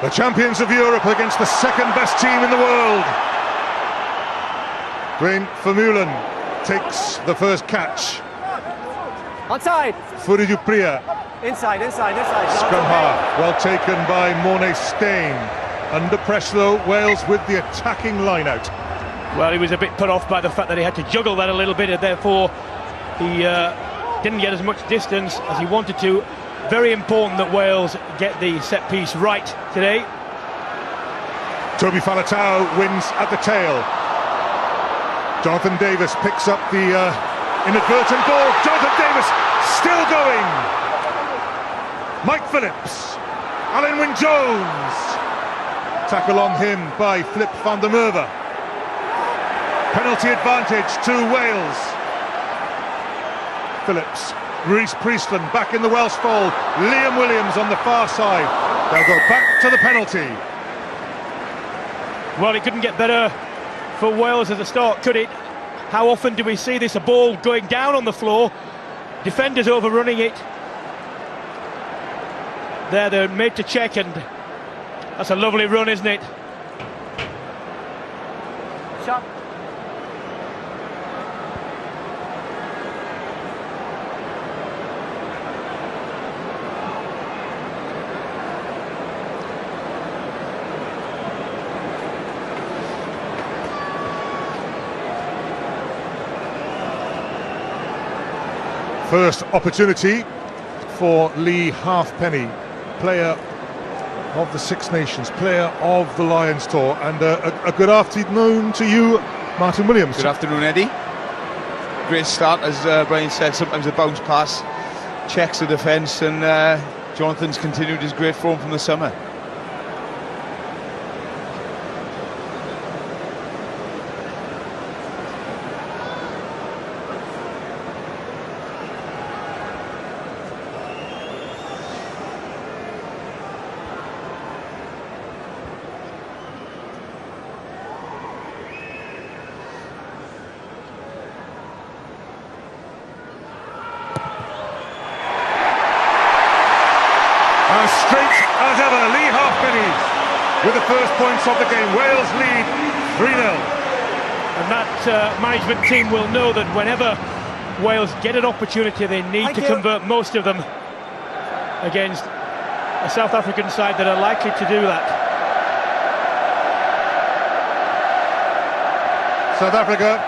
The champions of Europe against the second best team in the world. Dwayne Vermeulen takes the first catch. Onside. Furi du Preez. Inside. Scrum half, well taken by Morné Steyn. Under pressure though, Wales with the attacking line out. Well, he was a bit put off by the fact that he had to juggle that a little bit, and therefore he didn't get as much distance as he wanted to. Very important that Wales get the set piece right today. Toby Faletau wins at the tail. Jonathan Davies picks up the inadvertent ball. Jonathan Davies still going. Mike Phillips, Alun Wyn Jones. Tackle on him by Flip van der Merwe. Penalty advantage to Wales. Phillips, Rhys Priestland back in the Welsh fold. Liam Williams on the far side. They'll go back to the penalty. Well, it couldn't get better for Wales at a start, could it? How often do we see this? A ball going down on the floor, defenders overrunning it. There, they're made to check, and that's a lovely run, isn't it? Shot. First opportunity for Lee Halfpenny, player of the Six Nations, player of the Lions Tour, and a good afternoon to you, Martin Williams. Good afternoon, Eddie. Great start, as Brian said. Sometimes a bounce pass checks the defence, and Jonathan's continued his great form from the summer. As straight as ever, Lee Halfpenny with the first points of the game. Wales lead 3-0. And that management team will know that whenever Wales get an opportunity, they need to convert most of them against a South African side that are likely to do that. South Africa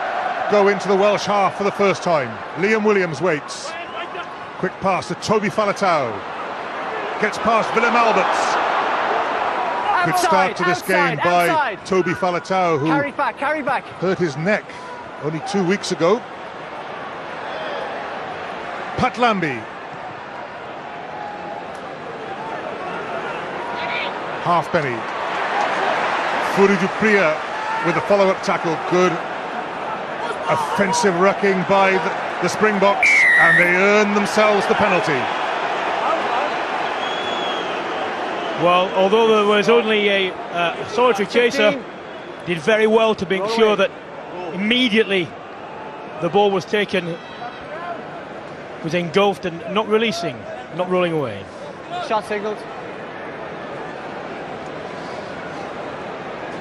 go into the Welsh half for the first time. Liam Williams waits. Quick pass to Toby Faletau. Gets past Willem Alberts. Good start to this game by Toby Faletau, who Carry back. hurt his neck only 2 weeks ago. Pat Lambie. Halfpenny. Furi du Preez with the follow-up tackle. Good offensive wrecking by the Springboks, and they earn themselves the penalty. Well, although there was only a solitary chaser, did very well to make sure that immediately the ball was taken, was engulfed and not releasing, not rolling away. Shot signalled.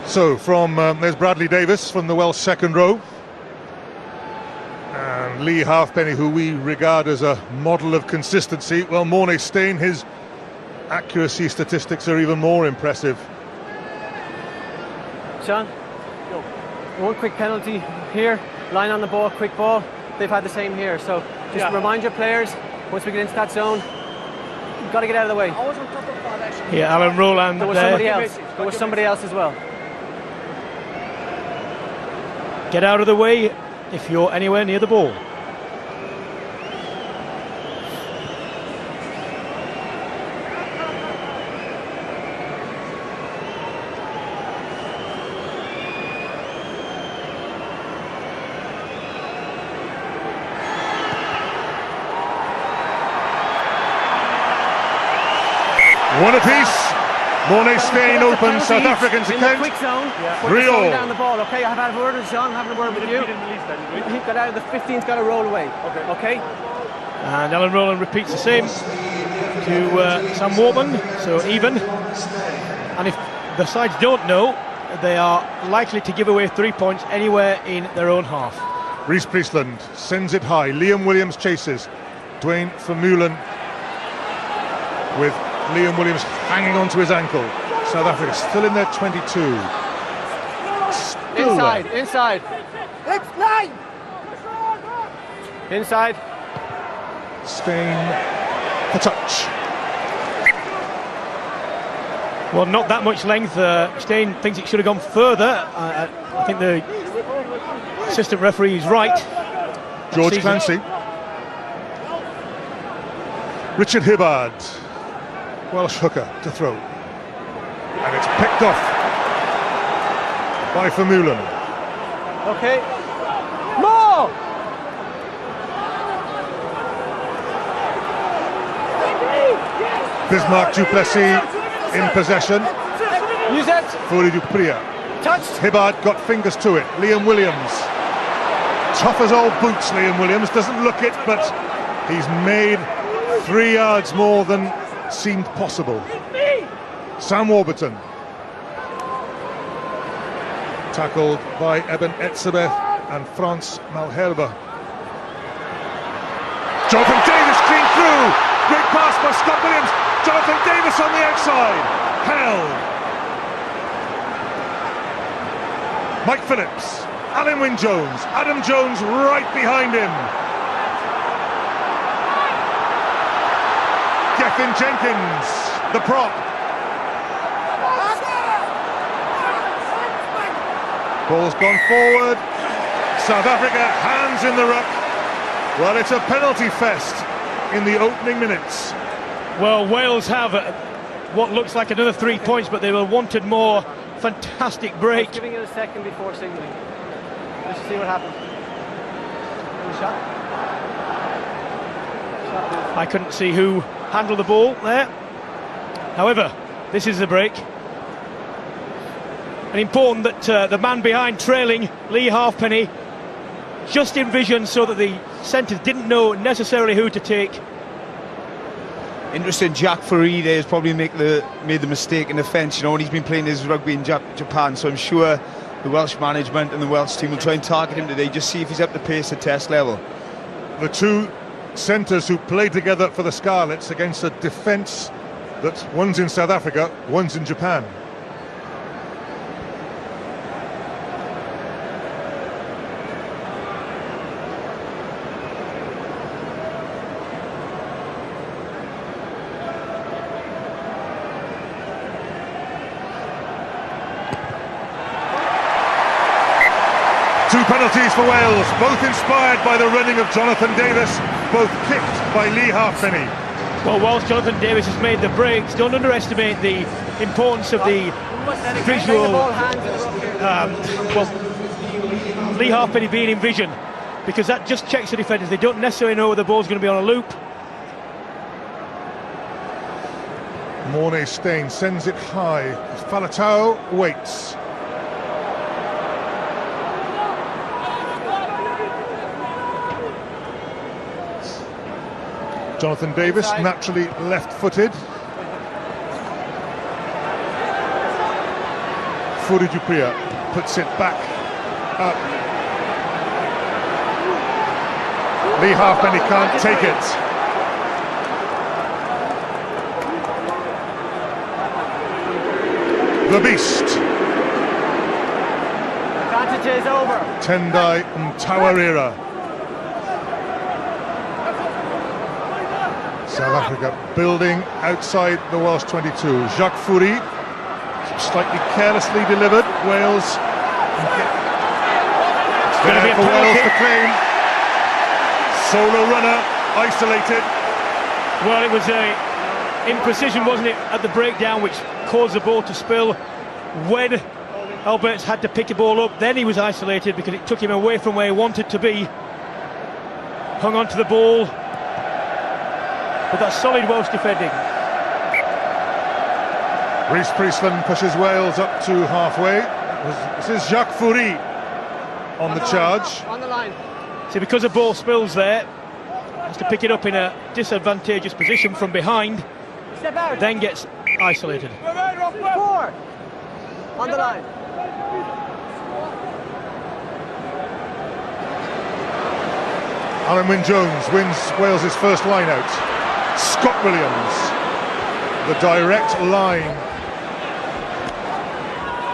So from there's Bradley Davies from the Welsh second row, and Lee Halfpenny, who we regard as a model of consistency. Well, Morné Steyn, his accuracy statistics are even more impressive. Sean, one quick penalty here, line on the ball, quick ball. They've had the same here, so just remind your players, once we get into that zone, you've got to get out of the way. Yeah, Alan Rowland. There was somebody else. There was somebody else as well. Get out of the way if you're anywhere near the ball. One apiece. Morné Steyn opens South African's account. Quick zone. Rio. Down the ball. Okay, I've had a word with Sean. Having a word with you. He got out of the 15's, got to roll away. Okay. And Alan Rowland repeats the same to Sam Warman. So even. And if the sides don't know, they are likely to give away 3 points anywhere in their own half. Reece Priestland sends it high. Liam Williams chases. Dwayne Vermeulen with Liam Williams hanging onto his ankle. South Africa still in their 22. Still Inside, there. inside. Inside. Steyn for touch. Well, not that much length. Steyn thinks it should have gone further. I think the assistant referee is right. George Clancy. Richard Hibbard. Welsh hooker to throw. And it's picked off by Vermeulen. Okay. More! Bismarck du Plessis in possession. Use it. Fourie du Preez. Touched. Hibbard got fingers to it. Liam Williams. Tough as old boots, Liam Williams. Doesn't look it, but he's made 3 yards more than seemed possible. Sam Warburton. Tackled by Eben Etzebeth and Frans Malherbe. Jonathan Davis clean through. Great pass by Scott Williams. Jonathan Davis on the outside. Held. Mike Phillips. Alan Wynne-Jones. Adam Jones right behind him. Gethin Jenkins, the prop. Ball's gone forward. South Africa, hands in the ruck. Well, it's a penalty fest in the opening minutes. Well, Wales have what looks like another 3 points, but they will wanted more. Fantastic break. Giving it a second before signaling. Let's see what happens. Any shot? I couldn't see who handled the ball there. However, this is the break. And important that the man behind trailing, Lee Halfpenny, just in vision so that the centres didn't know necessarily who to take. Interesting, Jack Fourie there has probably made the mistake in defence, you know, and he's been playing his rugby in Japan, so I'm sure the Welsh management and the Welsh team will try and target him today, just see if he's up to pace at test level. The two centres who played together for the Scarlets against a defence that one's in South Africa, one's in Japan. Two penalties for Wales, both inspired by the running of Jonathan Davis, both kicked by Lee Halfpenny. Well, whilst Jonathan Davis has made the breaks, don't underestimate the importance of the visual. Lee Halfpenny being in vision, because that just checks the defenders. They don't necessarily know where the ball's going to be on a loop. Mornay Steyn sends it high. Faletau waits. Jonathan Davis, naturally left-footed. Fourie du Preez puts it back up. Lee Halfpenny can't take it. The Beast. Advantage is over. Tendai Mtawarira. South Africa building outside the Welsh 22. Jacques Fourie, slightly carelessly delivered. Wales. It's there for Wales to claim. Solo runner, isolated. Well, it was a imprecision, wasn't it, at the breakdown, which caused the ball to spill. When Alberts had to pick the ball up, then he was isolated because it took him away from where he wanted to be. Hung on to the ball. But that's solid Welsh defending. Reece Priestland pushes Wales up to halfway. This is Jacques Fourie on the charge. On the line. See, because the ball spills there, has to pick it up in a disadvantageous position from behind, Step out. then gets isolated. 4. On the line. Alan Wynne-Jones wins Wales' first line out. Scott Williams, the direct line.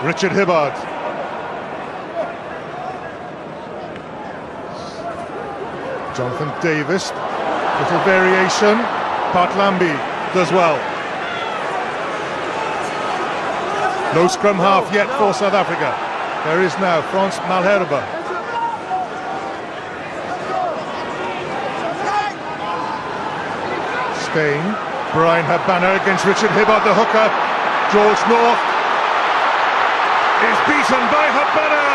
Richard Hibbard. Jonathan Davis, little variation. Pat Lambie does well. No scrum half yet for South Africa. There is now Frans Malherbe. Spain, Brian Habana against Richard Hibbard, the hooker. George North is beaten by Habana.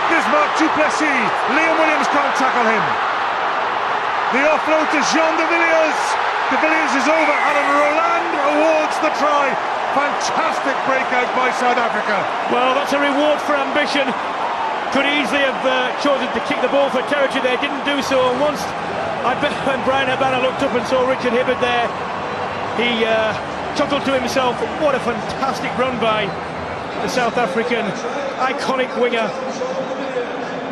Bismarck du Plessis. Liam Williams can't tackle him. The offload to Jean de Villiers. De Villiers is over. Alan Roland awards the try. Fantastic breakout by South Africa. Well, that's a reward for ambition. Could easily have chosen to kick the ball for territory there, didn't do so. And once, I bet when Brian Habana looked up and saw Richard Hibbard there, he chuckled to himself, what a fantastic run by the South African iconic winger.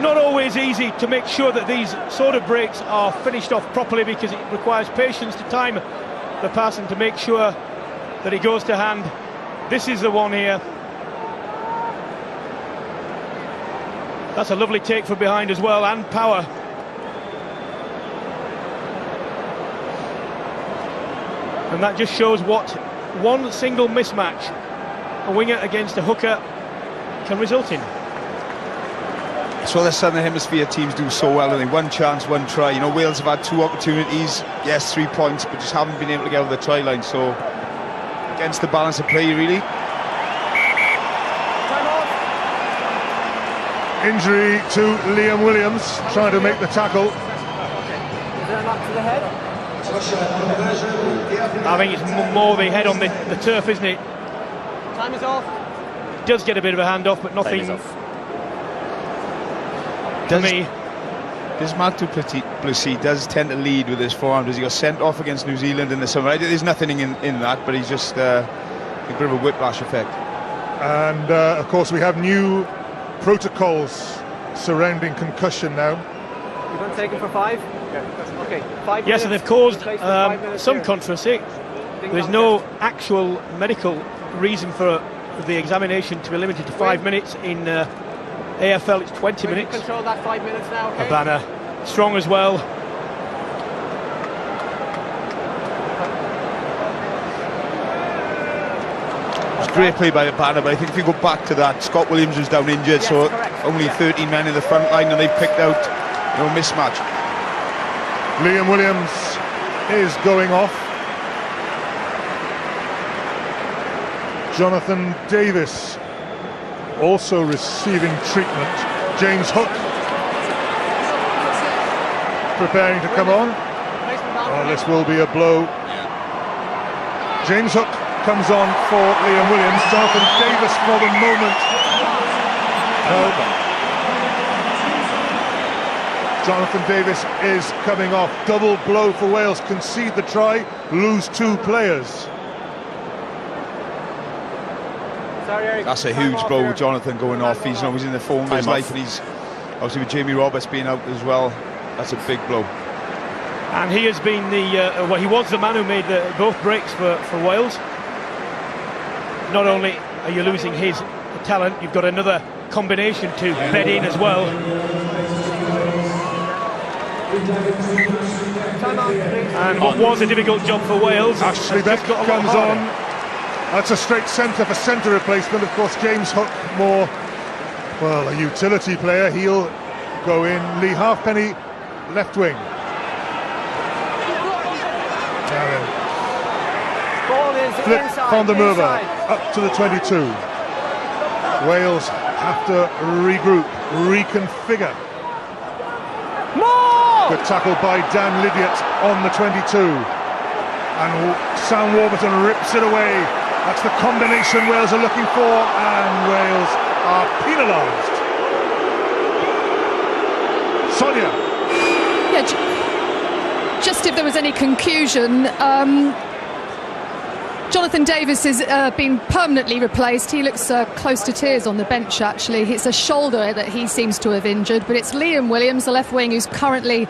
Not always easy to make sure that these sort of breaks are finished off properly, because it requires patience to time the pass and to make sure that it goes to hand. This is the one here. That's a lovely take from behind as well, and power. And that just shows what one single mismatch, a winger against a hooker, can result in. That's what the Southern Hemisphere teams do so well, and they one chance, one try. You know, Wales have had 2 opportunities, yes, 3 points, but just haven't been able to get over the try line. So, against the balance of play, really. Injury to Liam Williams, trying to make the tackle. Is there a knock to the head? I think it's more the head on the turf, isn't it? Time is off. Does get a bit of a hand off, but nothing to me. Bismarck du Plessis does tend to lead with his forearm. He got sent off against New Zealand in the summer. There's nothing in that, but he's just a bit of a whiplash effect. And of course we have new protocols surrounding concussion now. You're going to take him for 5? Okay, 5 minutes. Yes, and they've caused 5 minutes some here. controversy. There's no actual medical reason for the examination to be limited to 5 minutes. In AFL it's 20 minutes. Control that 5 minutes now, okay? Habana strong as well. It's great play by Habana, but I think if you go back to that, Scott Williams was down injured, Yes, so correct. only 13 men in the front line, and they've picked out, you know, mismatch. Liam Williams is going off. Jonathan Davis also receiving treatment. James Hook preparing to come on. Oh, this will be a blow. James Hook comes on for Liam Williams. Jonathan Davis for the moment. No. Jonathan Davis is coming off. Double blow for Wales. Concede the try, lose 2 players. Sorry, Eric. That's a huge blow with Jonathan going off. He's always in the form of his life, and he's obviously with Jamie Roberts being out as well. That's a big blow. And he has been well, he was the man who made both breaks for Wales. Not only are you losing his talent, you've got another combination to bed in as well. And what was a difficult job for Wales, Ashley has Beck just got a lot comes harder. on. That's a straight centre for centre replacement. Of course, James Hook, more, well, a utility player. He'll go in. Lee Halfpenny, left wing. Ball is Flip inside. van der Merwe Inside. up to the 22. Wales have to regroup, reconfigure. More! Good tackle by Dan Lydiot on the 22. And Sam Warburton rips it away. That's the combination Wales are looking for, and Wales are penalised. Sonia. Yeah, just if there was any confusion, Jonathan Davis has been permanently replaced. He looks close to tears on the bench, actually. It's a shoulder that he seems to have injured, but it's Liam Williams, the left wing, who's currently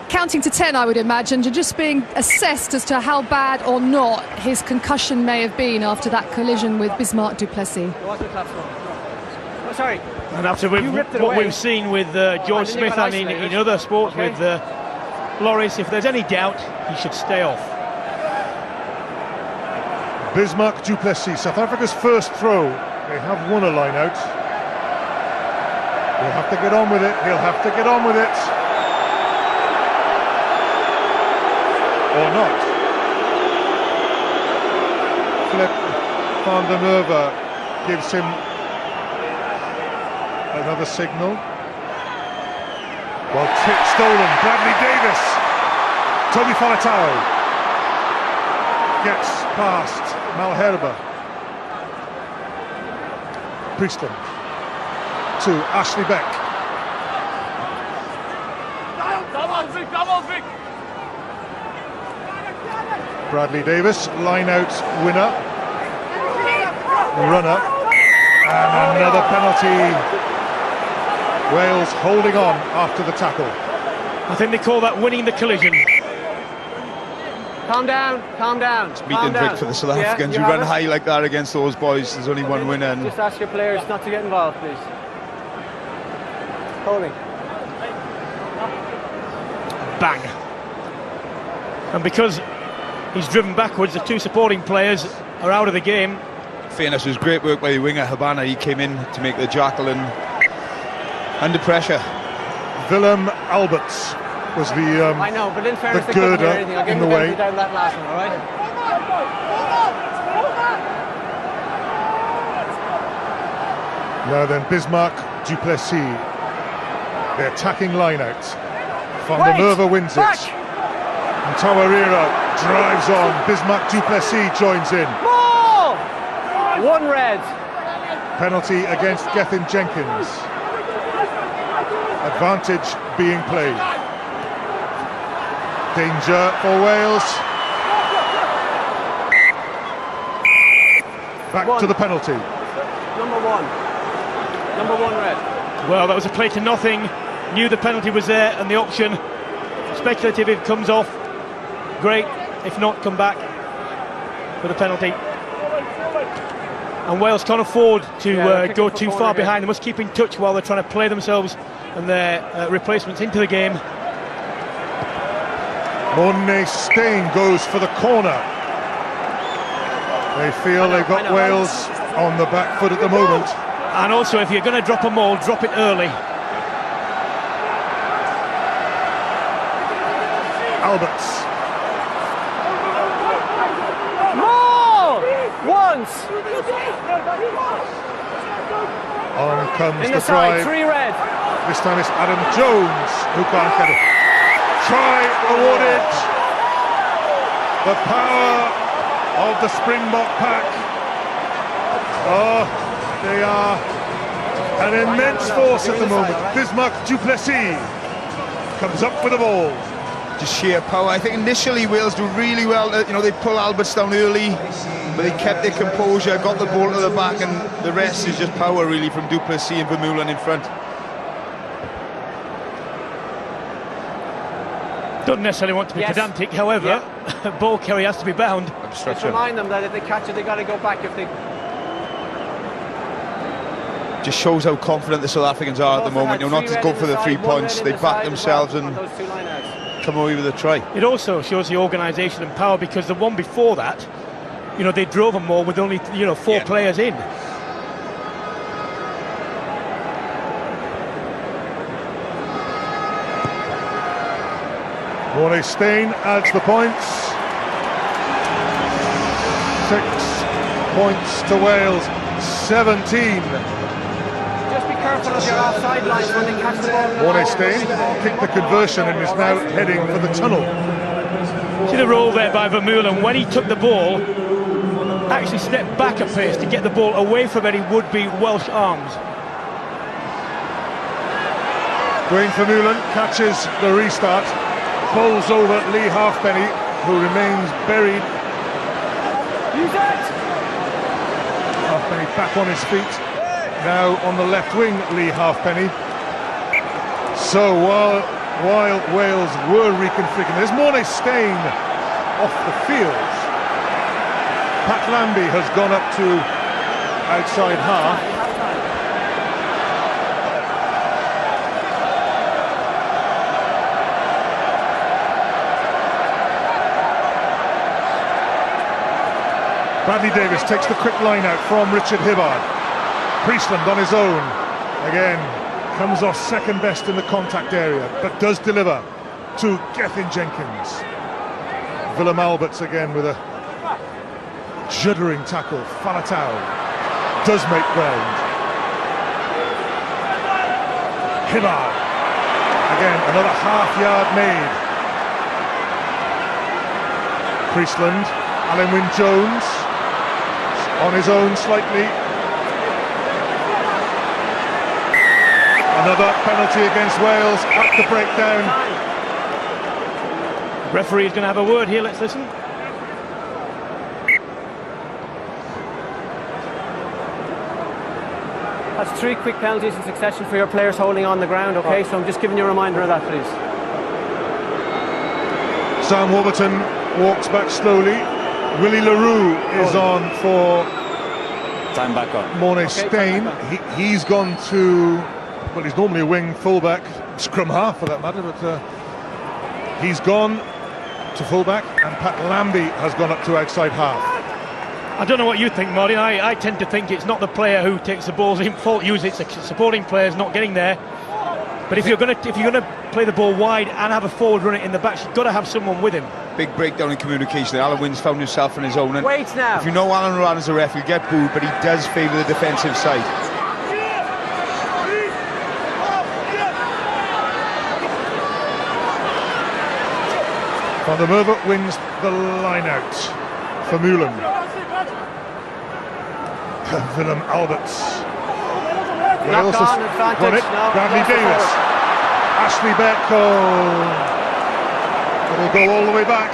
counting to 10, I would imagine, and just being assessed as to how bad or not his concussion may have been after that collision with Bismarck du Plessis. Oh, sorry. And after what we've seen with George Smith and in other sports with Loris, if there's any doubt, he should stay off. Bismarck du Plessis, South Africa's first throw. They have won a line out. He'll have to get on with it. He'll have to get on with it. Or not. Flip van der Merwe gives him another signal. Well, tip stolen. Bradley Davis. Toby Faletau gets past Malherbe. Priestland to Ashley Beck. Bradley Davis, line out winner, runner, and another penalty. Wales holding on after the tackle. I think they call that winning the collision. Calm down, calm down. It's meet and drink for the South Africans. You run high like that against those boys, there's only one winner. And just ask your players not to get involved, please. Holding. Bang. And because he's driven backwards, the two supporting players are out of the game. fairness, it was great work by the winger Habana. He came in to make the jackal and under pressure. Willem Alberts was the I know, but in fairness, the girder in the way. Down that last one, all right? Now then, Bismarck du Plessis, the attacking line-out. Van der Merwe wins it. And Tawarira drives on. Bismarck du Plessis joins in. Ball! One red. Penalty against Gethin Jenkins. Advantage being played. Danger for Wales. Back to the penalty. Number one red. Well, that was a play to nothing. Knew the penalty was there and the option. Speculative if it comes off. Great. If not, come back for the penalty. And Wales can't afford to go too far behind. They must keep in touch while they're trying to play themselves and their replacements into the game. Morné Steyn goes for the corner. They feel they've got Wales on the back foot at the moment. And also, if you're going to drop a maul, drop it early. Alberts. Maul! Once! On comes In the the side, try. 3 red. This time it's Adam Jones who can't get it. Try awarded. The power of the Springbok pack. Oh, they are an immense force at the moment. Bismarck du Plessis comes up with the ball. Just sheer power. I think initially Wales do really well. They pull Alberts down early, but they kept their composure, got the ball to the back, and the rest is just power really from du Plessis and Vermeulen in front. Don't necessarily want to be pedantic, however, ball carry has to be bound. Just remind them that if they catch it, they got to go back. If they just shows how confident the South Africans are at the moment. Not to go for the 3 points, they back themselves and come away with a try. It also shows the organisation and power, because the one before that, they drove them more with only 4 players in. Morné Steyn adds the points. 6 points to Wales, 17. just be careful of your offside lines when they catch the ball. Morné Steyn kicked the conversion and is now heading for the tunnel. See the roll there by Vermeulen. When he took the ball, actually stepped back a pace to get the ball away from any would-be Welsh arms. Dwayne Vermeulen catches the restart, bowls over Lee Halfpenny, who remains buried Halfpenny back on his feet. Now on the left wing, Lee Halfpenny. So while Wales were reconfiguring, there's Morné Stein off the field. Pat Lambie has gone up to outside half. Bradley Davies takes the quick line out from Richard Hibbard. Priestland on his own. Again, comes off second best in the contact area, but does deliver to Gethin Jenkins. Willem Alberts again with a juddering tackle. Faletau does make ground. Hibbard. Again, another half-yard made. Priestland, Alan Wynne-Jones on his own slightly. Another penalty against Wales at the breakdown. Referee is going to have a word here, let's listen. That's 3 quick penalties in succession for your players holding on the ground, okay? So I'm just giving you a reminder of that, please. Sam Warburton walks back slowly. Willie LaRue is on for Time back on. Morné Stein. He's gone to, well, he's normally a wing fullback, scrum half for that matter, but he's gone to fullback, and Pat Lambie has gone up to outside half. I don't know what you think, Martin. I tend to think it's not the player who takes the balls in fault. Usually it's the supporting players not getting there. But if you're going to play the ball wide and have a forward runner in the back, you've got to have someone with him. Big breakdown in communication. Alan Wynne's found himself on his own. And Wait now. if you know Alan Moran as a ref, he'll get booed, but he does favour the defensive side. Van der Merwe wins the line out for Meulen. Willem Alberts. Wales has won it. Bradley Davies. Ashley Beck. It'll go all the way back.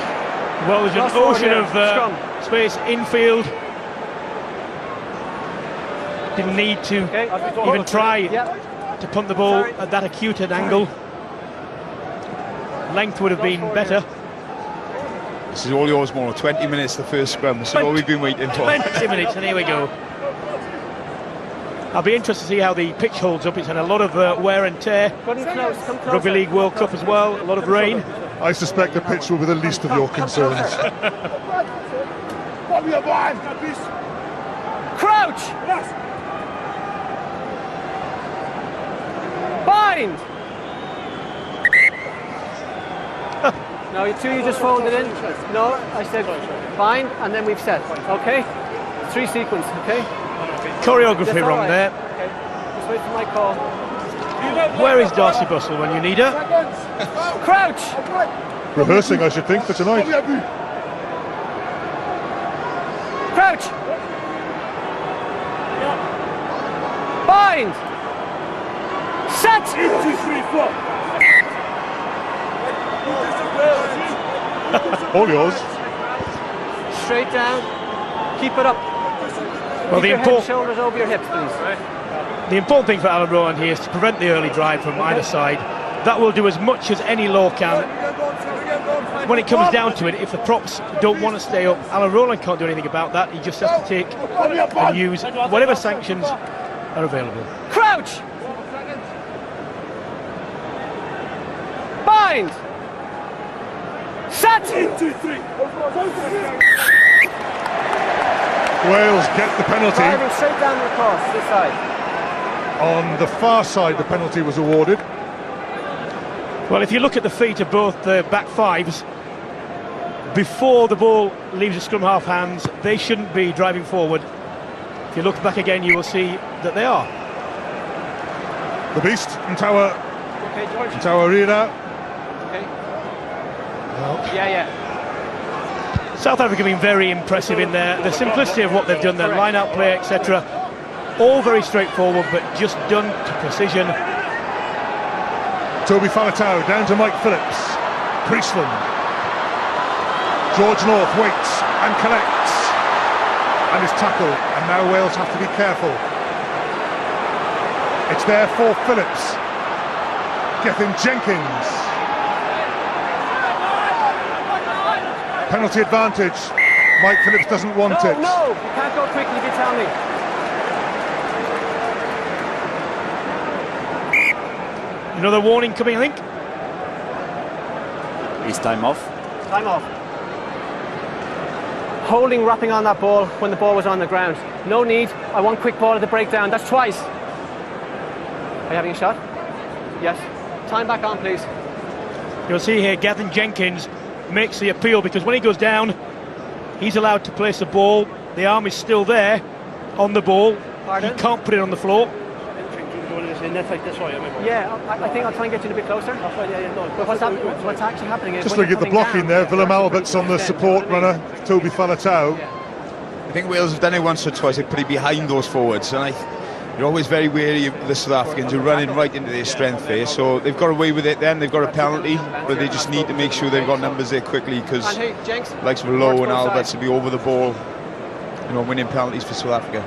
Well, there's an ocean of space infield. Didn't need to even try to punt the ball at that acute an angle. Length would have been better. This is all yours, Mono. 20 minutes, the first scrum. This is what we've been waiting for. 20 minutes, and here we go. I'll be interested to see how the pitch holds up. It's had a lot of wear and tear. Rugby League World Cup as well, a lot of rain. I suspect the pitch will be the least of your concerns. Crouch! Bind! No, you just folded in. No, I said bind, and then we've set. Okay? 3 sequence, okay? Choreography wrong there. Okay. Just wait for my call. Where is Darcy Bustle when you need her? Crouch! Rehearsing, I should think, for tonight. Crouch! Bind! Set! 1, 2, 3, 4. All yours. Straight down. Keep it up. Well, Keep your head, shoulders over your hips, please. The important thing for Alan Rowan here is to prevent the early drive from either side. That will do as much as any law can. When it comes down to it, if the props don't want to stay up, Alan Rowland can't do anything about that. He just has to take and use whatever sanctions are available. Crouch! Bind! Set! 1, 2, 3. Wales get the penalty. Driving straight down the cross, this side. On the far side, the penalty was awarded. Well, if you look at the feet of both the back fives, before the ball leaves the scrum half hands, they shouldn't be driving forward. If you look back again, you will see that they are. The Beast, Ntawa Rira. Okay. Yeah. South Africa have been very impressive in the simplicity of what they've done, their line-out play, etc. All very straightforward, but just done to precision. Toby Faletau down to Mike Phillips. Priestland. George North waits and collects. and is tackled, and now Wales have to be careful. It's there for Phillips. Gethin Jenkins. Penalty advantage. Mike Phillips doesn't want it. No, you can't go quickly if you tell me. Another warning coming, I think. Is time off? Time off. Holding, wrapping on that ball when the ball was on the ground. No need. I want quick ball at the breakdown. That's twice. Are you having a shot? Yes. Time back on, please. You'll see here Gethin Jenkins makes the appeal, because when he goes down, he's allowed to place the ball. The arm is still there on the ball. Pardon? He can't put it on the floor. Yeah, I think I'll try and get you a bit closer. But what's actually happening is... Just when looking at the you're coming blocking down, there, the Willem pressure Albert's on the keeps support extending. runner, Toby Faletau. I think Wales have done it once or twice. They put it behind those forwards, and you're always very wary of the South Africans who are running right into their strength there. So they've got away with it then. They've got a penalty, but they just need to make sure they've got numbers there quickly, because And hey, Jenks, likes of Lowe works and both Alberts sides. will be over the ball, winning penalties for South Africa.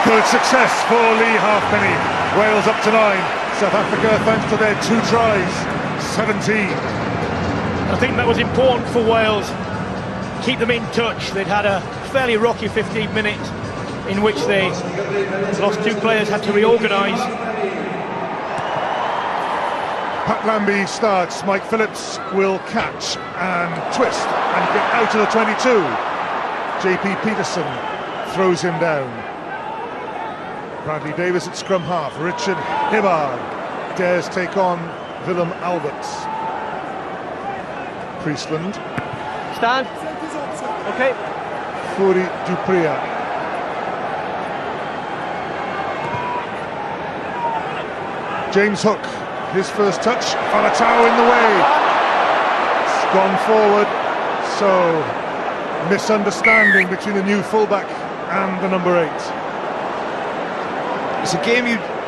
Good success for Lee Halfpenny. Wales up to 9. South Africa, thanks to their 2 tries, 17. I think that was important for Wales. Keep them in touch. They'd had a fairly rocky 15 minutes in which they lost 2 players, had to reorganise. Pat Lambie starts. Mike Phillips will catch and twist and get out of the 22. JP Peterson throws him down. Bradley Davis at scrum half. Richard Hibbard dares take on Willem Alberts. Priestland. Stand. Okay. Fourie du Preez. James Hook, his first touch. Faletau in the way. It's gone forward. So, misunderstanding between the new fullback and the number 8. It's a game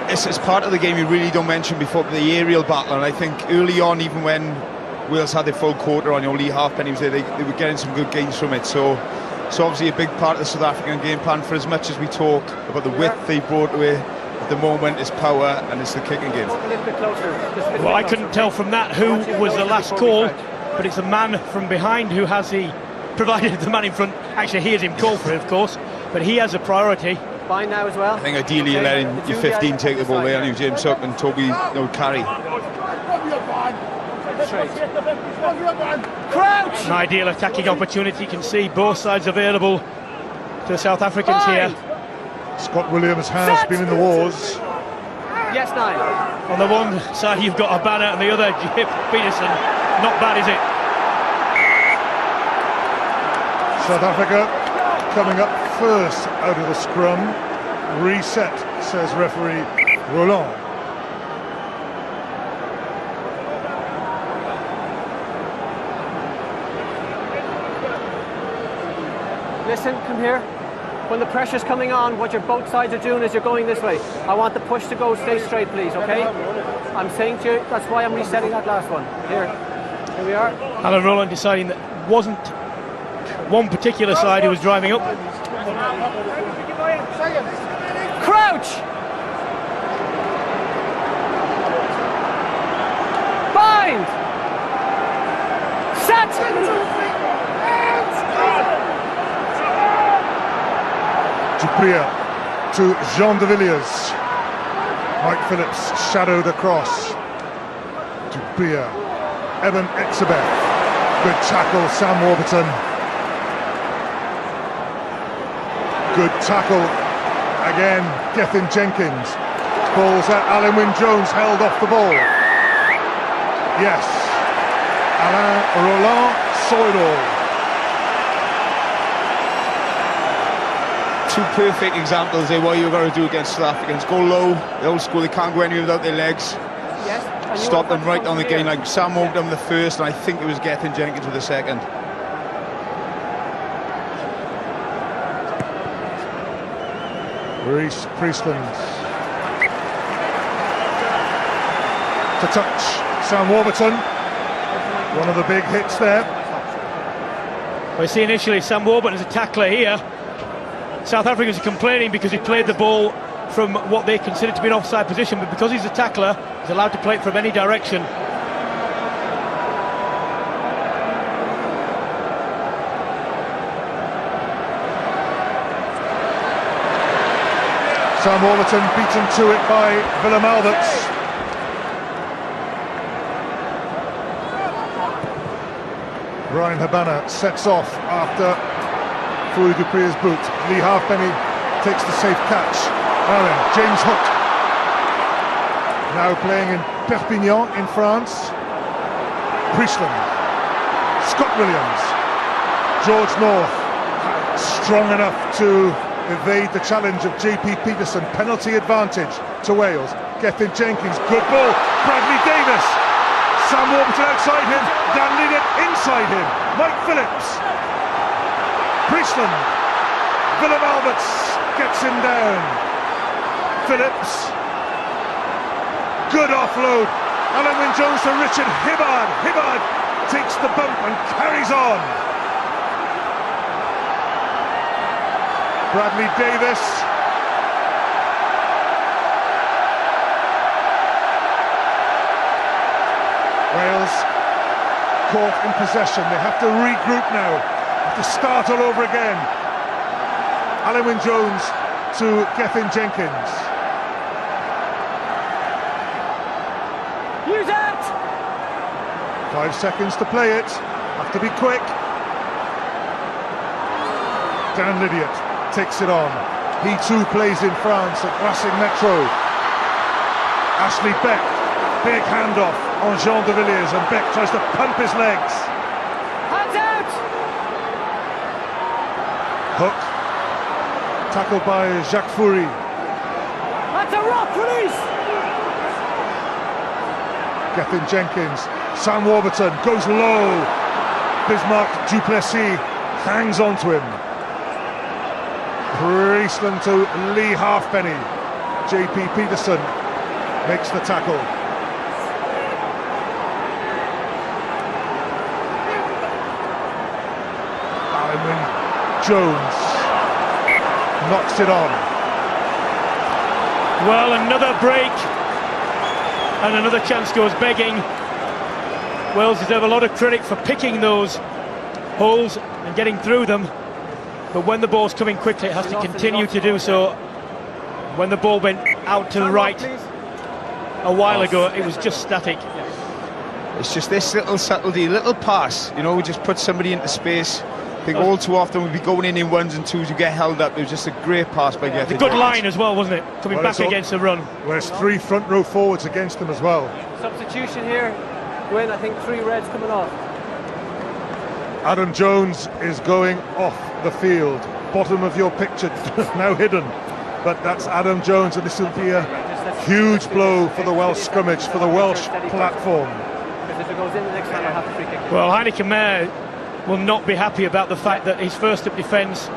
it's part of the game you really don't mention before, the aerial battle, and I think early on, even when Wales had their full quarter on, Lee Halfpenny was there, they were getting some good gains from it. So obviously a big part of the South African game plan. For as much as we talk about the width they brought to it, at the moment it's power and it's the kicking game. A little bit closer. Just a little Well, bit I closer. couldn't tell from that who was the last call, but it's a man from behind who has provided the man in front. Actually, hears him call for it, of course, but he has a priority. Fine now as well. I think ideally you're letting your 15 take the ball there, and James Hook and Toby carry. Crouch! An ideal attacking opportunity. You can see both sides available to the South Africans here. Scott Williams has been in the wars. Yes, 9. On the one side you've got a banner, and the other Jip Peterson. Not bad, is it? South Africa coming up first out of the scrum. Reset, says referee Roland. Listen, come here. When the pressure's coming on, what both sides are doing is you're going this way. I want the push to go, stay straight, please, okay? I'm saying to you, that's why I'm resetting that last one. Here we are. Alan Rowland deciding that it wasn't one particular side who was driving up. Crouch! Bind! Set! Du Preez to Jean de Villiers. Mike Phillips shadowed across. Du Preez. Eben Etzebeth. Good tackle, Sam Warburton. Good tackle. Again, Gethin Jenkins. Balls at Alan Wynne-Jones, held off the ball. Yes. Alain Roland saw it all. two perfect examples of what you've got to do against South Africans. Go low, the old school, they can't go anywhere without their legs. Yes. and you Stop want them right to down the come game, here. like Sam Oldham the first, and I think it was Gethin Jenkins with the second. Reece Priestland to touch. Sam Warburton, one of the big hits there. We see initially Sam Warburton as a tackler here. South Africans are complaining because he played the ball from what they consider to be an offside position, but because he's a tackler, he's allowed to play it from any direction. Sam Warburton beaten to it by Willem Alberts. Brian Habana sets off after Fourie du Preez's boot. Lee Halfpenny takes the safe catch. Allen, James Hook, now playing in Perpignan in France. Priestland, Scott Williams, George North, strong enough to evade the challenge of JP Peterson. Penalty advantage to Wales. Gethin Jenkins, good ball. Bradley Davis, Sam Warburton outside him, Dan Lydiate inside him, Mike Phillips, Priestland, Willem Alberts gets him down, Phillips, good offload, Alan Wynne-Jones to Richard Hibbard, Hibbard takes the bump and carries on. Bradley Davis, Wales caught in possession. They have to regroup now, have to start all over again. Alan Wynne-Jones to Gethin Jenkins. Use it! 5 seconds to play it, have to be quick. Dan Lydiate takes it on. He too plays in France at Racing Metro. Ashley Beck, big handoff on Jean de Villiers, and Beck tries to pump his legs. Hands out! Hook, tackled by Jacques Fourie. That's a rock release! Gethin Jenkins, Sam Warburton goes low. Bismarck Duplessis hangs on to him. Priestland to Lee Halfpenny. JP Peterson makes the tackle. Alan Wynne-Jones knocks it on. Well, another break and another chance goes begging. Wales deserve a lot of credit for picking those holes and getting through them, but when the ball's coming quickly it has to continue to do so. When the ball went out to the right a while ago, it was just static. It's just this little subtlety, little pass, you know, we just put somebody into space. I think all too often we'd be going in ones and twos, you get held up. It was just a great pass by Gethin. A good line as well, wasn't it? Coming Well, back it's all- against the run. There's 3 front row forwards against them as well. Substitution here. Gwyn, I think 3 reds coming off. Adam Jones is going off the field. Bottom of your picture, now hidden. But that's Adam Jones, and this will be a huge blow for the Welsh scrummage, for the Welsh platform. Because if it goes in the next time, I'll have to free kick. Well, Heineken Meyer will not be happy about the fact that his first up defence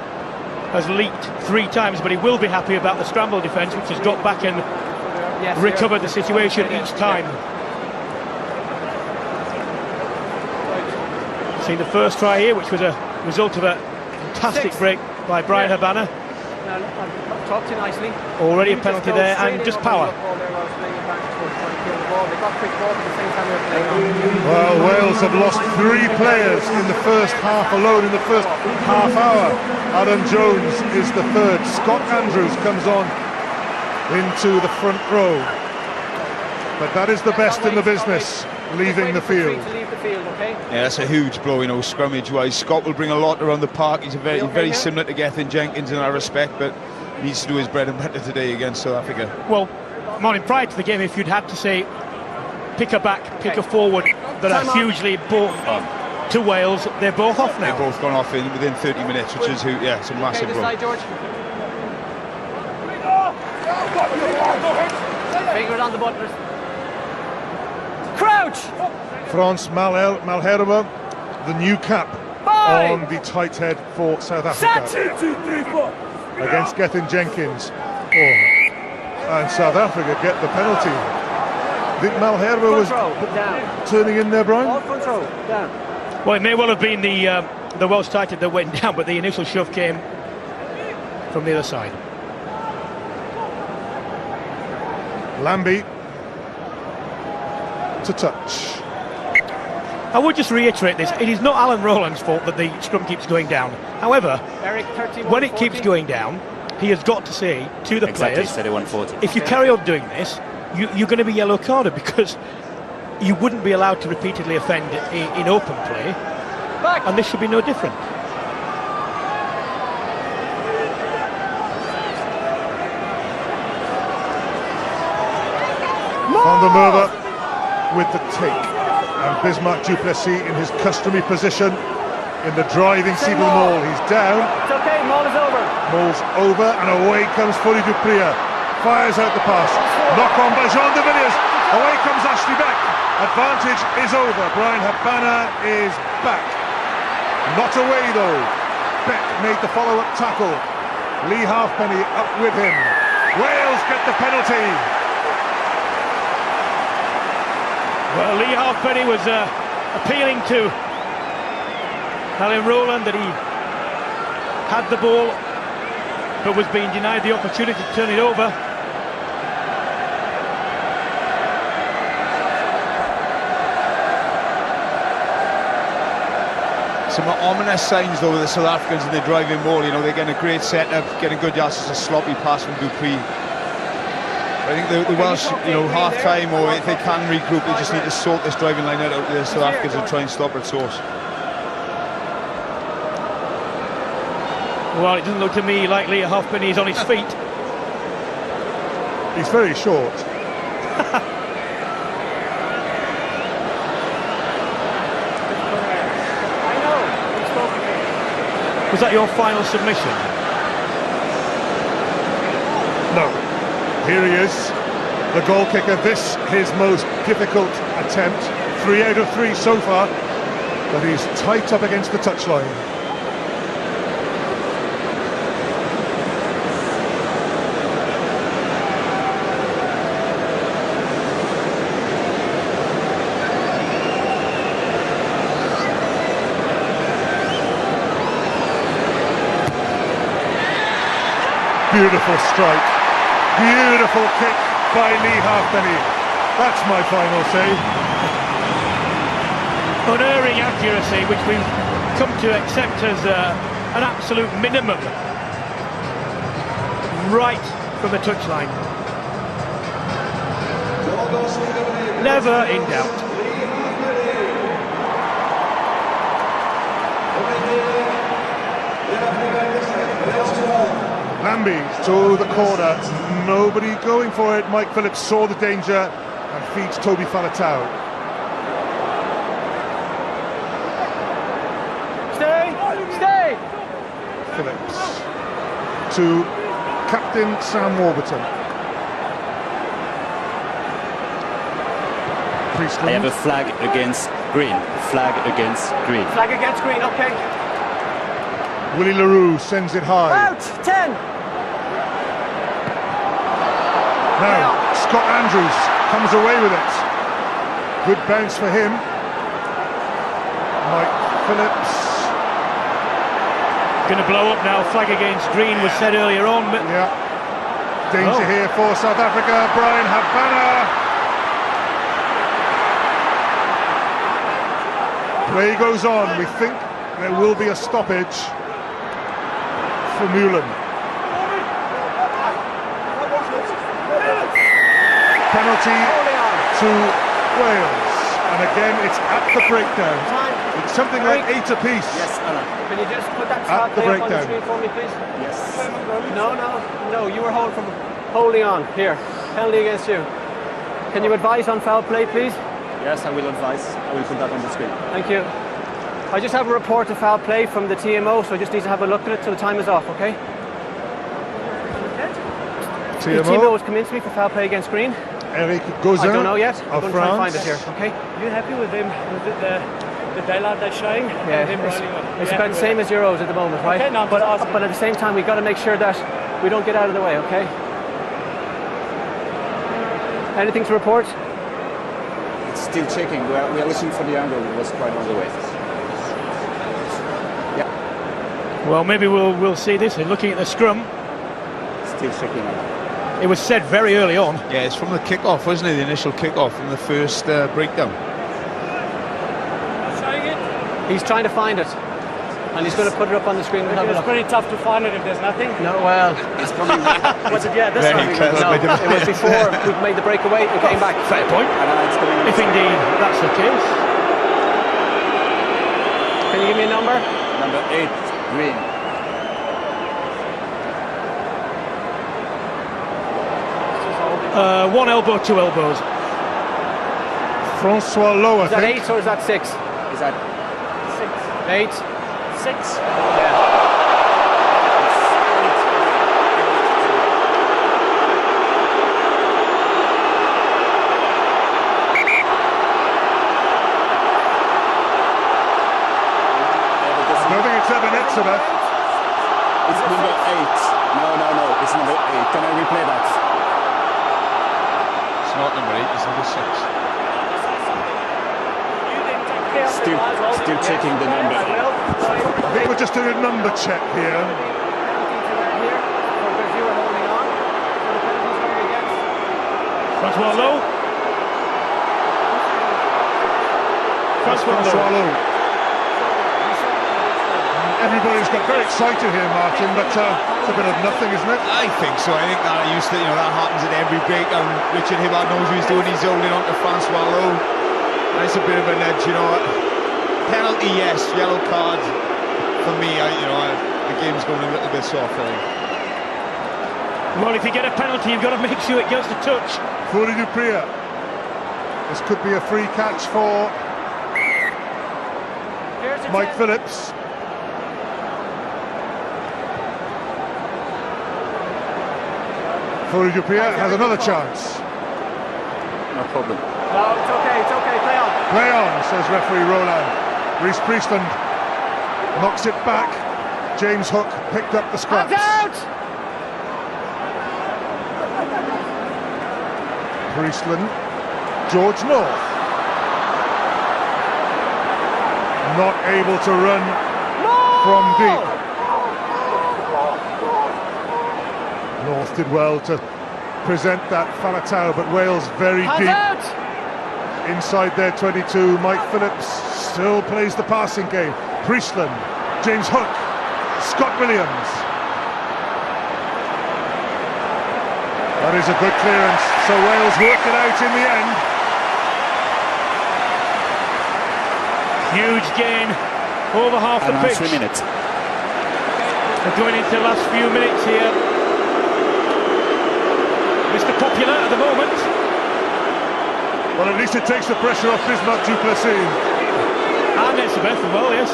has leaked 3 times, but he will be happy about the scramble defence, which has got back and Yes, recovered the yeah. situation each time. Seen the first try here, which was a result of a fantastic 6. break by Brian Habana. Now, I've talked to you nicely. Already a You penalty go there, straight and in just on the power. ball there while I was playing it back towards trying to kill the ball. They got quick ball at the same time they were playing on. Well, Wales have lost 3 players in the first half alone, in the first half hour. Adam Jones is the third. Scott Andrews comes on into the front row. But that is the best in the business, leaving the field. To leave the field, okay? Yeah, that's a huge blow, you know, scrummage-wise. Scott will bring a lot around the park. He's very similar to Gethin Jenkins in that respect, but needs to do his bread and butter today against South Africa. Well, Martin, prior to the game, if you'd had to say pick a back, pick a forward that are Time out. hugely important, to Wales. They're both off now. They've both gone off within 30 minutes, which is it's a Okay, massive this run. side, George. Finger it on the buttons. Crouch! France Malherbe, the new cap Bye. on the tight head for South Africa. Set! Against Gethin Jenkins. And South Africa get the penalty. I think Malherbe was Front row, down. turning in there, Brian. All front row, down. Well, it may well have been the Welsh tight head that went down, but the initial shove came from the other side. Lambie to touch. I would just reiterate this. It is not Alan Rowland's fault that the scrum keeps going down. However, Eric, 31, when it 40. keeps going down, he has got to say to the Exactly, players, 31-40. if you carry on doing this, you're going to be yellow carded, because you wouldn't be allowed to repeatedly offend in open play, Back. and this should be no different. Van der Merwe with the take, and Bismarck Duplessis in his customary position in the driving seat of the maul. He's down, It's okay, Maul is over. Maul's over, and away comes Foley Dupria. Fires out the pass, knock on by Jean de Villiers. Away comes Ashley Beck. Advantage is over. Brian Habana is back. Not away though. Beck made the follow-up tackle. Lee Halfpenny up with him. Wales get the penalty. Well, Lee Halfpenny was appealing to Alan Rowland that he had the ball, but was being denied the opportunity to turn it over. Some ominous signs though with the South Africans in the driving ball. You know, they're getting a great setup, getting good yards. It's a sloppy pass from Dupree. I think the Welsh, half time, or if they can regroup, they just need to sort this driving line out of the South Africans and try and stop it at source. Well, it doesn't look to me like Lee Halfpenny is on his feet. He's very short. I know. We've spoken to him. Was that your final submission? No. Here he is, the goal kicker. This his most difficult attempt. 3 out of 3 so far, but he's tight up against the touchline. Beautiful strike. Beautiful kick by Lee Halfpenny. That's my final say. Unerring accuracy, which we've come to accept as an absolute minimum, right from the touchline. Never in doubt. Lambie to the corner, nobody going for it. Mike Phillips saw the danger and feeds Toby Faletau. Stay! Phillips to Captain Sam Warburton. I have a flag against green. Flag against green. Flag against green, okay. Willie LaRue sends it high. Out! 10! Now, Scott Andrews comes away with it. Good bounce for him. Mike Phillips. Going to blow up now. Flag against green was said earlier on. But Yeah. Danger here for South Africa. Brian Habana. Play goes on. We think there will be a stoppage for Mullen. Penalty to Wales. And again, it's at the breakdown. It's something like 8 apiece. Yes, Alan. Can you just put that At start the play up on the breakdown. screen for me, please? Yes. No, you were holding on. Here, penalty against you. Can you advise on foul play, please? Yes, I will advise. I will put that on the screen. Thank you. I just have a report of foul play from the TMO, so I just need to have a look at it till the time is off, okay? The TMO has come in to me for foul play against Green. Eric Gauzin I don't know yet. I'm of going to try and find France. it here, okay? You happy with him, with the daylight that's showing? Yeah, and him rolling on? it's You about happy the same with as Euros at the moment, right? Okay, no, I'm but, just asking. but at the same time, we've got to make sure that we don't get out of the way, okay? Anything to report? It's still checking. We are looking for the angle. It was quite on the way. Well, maybe we'll see this. Looking at the scrum, Still checking out. it was said very early on. Yeah, it's from the kick-off, wasn't it? The initial kick-off from the first breakdown. Showing it? He's trying to find it. And he's going to put it up on the screen. We'll have a It's look. pretty tough to find it if there's nothing. No, well, It's probably Was it, yeah, this Very one? clever. no, it was before we made the breakaway and came back. Fair point. it's going If indeed that's the case. Can you give me a number? number 8, Green. One elbow, two elbows. Francois Lowe, I Is that think. 8 or is that 6? Is that 8? 6. Yeah. I don't think it's Evan Etzebeth. it's number 8? No. It's number 8. Can I replay that? It's not number 8, it's number 6. Still checking the number. I think we're just doing a number check here. Francois Lowe. That's Francois Lowe. Everybody's got very excited here, Martin, but it's a bit of nothing, isn't it? I think so. I think that used to, that happens at every breakdown. Richard Hibbard knows what he's doing. He's holding on to Francois Lowe. That's a bit of an edge, Penalty, yes. Yellow card for me. The game's going a little bit soft, I think. Well, if you get a penalty, you've got to make sure it goes to touch. Fourie du Preez. This could be a free catch for Mike Phillips. Fourie du Preez has another chance. No problem. No, it's okay, play on. Play on, says referee Roland. Reece Priestland knocks it back. James Hook picked up the scraps. Hands out! Priestland, George North. Not able to run from deep. North did well to present that Faletau, but Wales very Hands deep out! inside their 22. Mike Phillips still plays the passing game. Priestland, James Hook, Scott Williams. That is a good clearance, so Wales work it out in the end. Huge gain over half the Around pitch. 3 minutes. We're going into the last few minutes here. Mr. Popular at the moment. Well, at least it takes the pressure off Bismarck du Plessis. And Etzebeth as well, yes.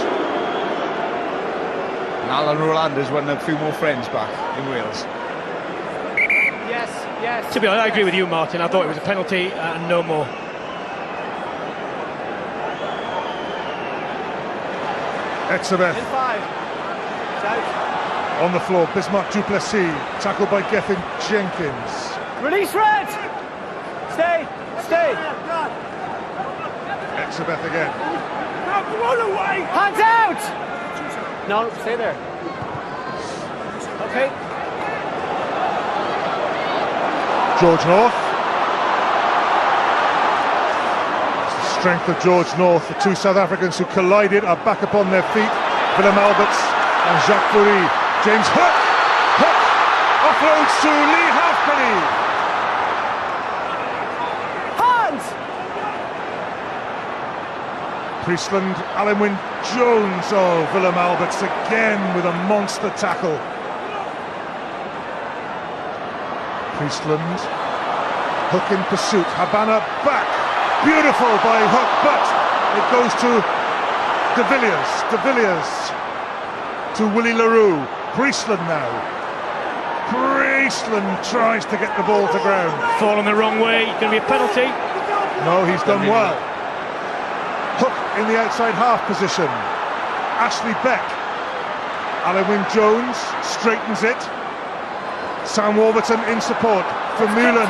And Alan Roland has won a few more friends back in Wales. Yes. To be honest, I agree with you, Martin. I thought it was a penalty and no more. Etzebeth In 5. Shout. on the floor. Bismarck du Plessis tackled by Gethin Jenkins. Release Red! Stay! Etzebeth again. Hands out! No, stay there. Okay. George North. It's the strength of George North. The two South Africans who collided are back upon their feet. Willem Alberts and Jacques Fourie. James Hook. Hook offloads to Lee Halfpenny. Hands! Priestland, Alan Wynne Jones. Oh, Willem Alberts again with a monster tackle. Priestland, Hook in pursuit. Habana back. Beautiful by Hook, but it goes to De Villiers to Willie LaRue. Priestland now. Priestland tries to get the ball to ground. Fallen the wrong way, going to be a penalty. No, he's done well. Hook in the outside half position. Ashley Beck. Alan Wynne-Jones straightens it. Sam Warburton in support for Mulan.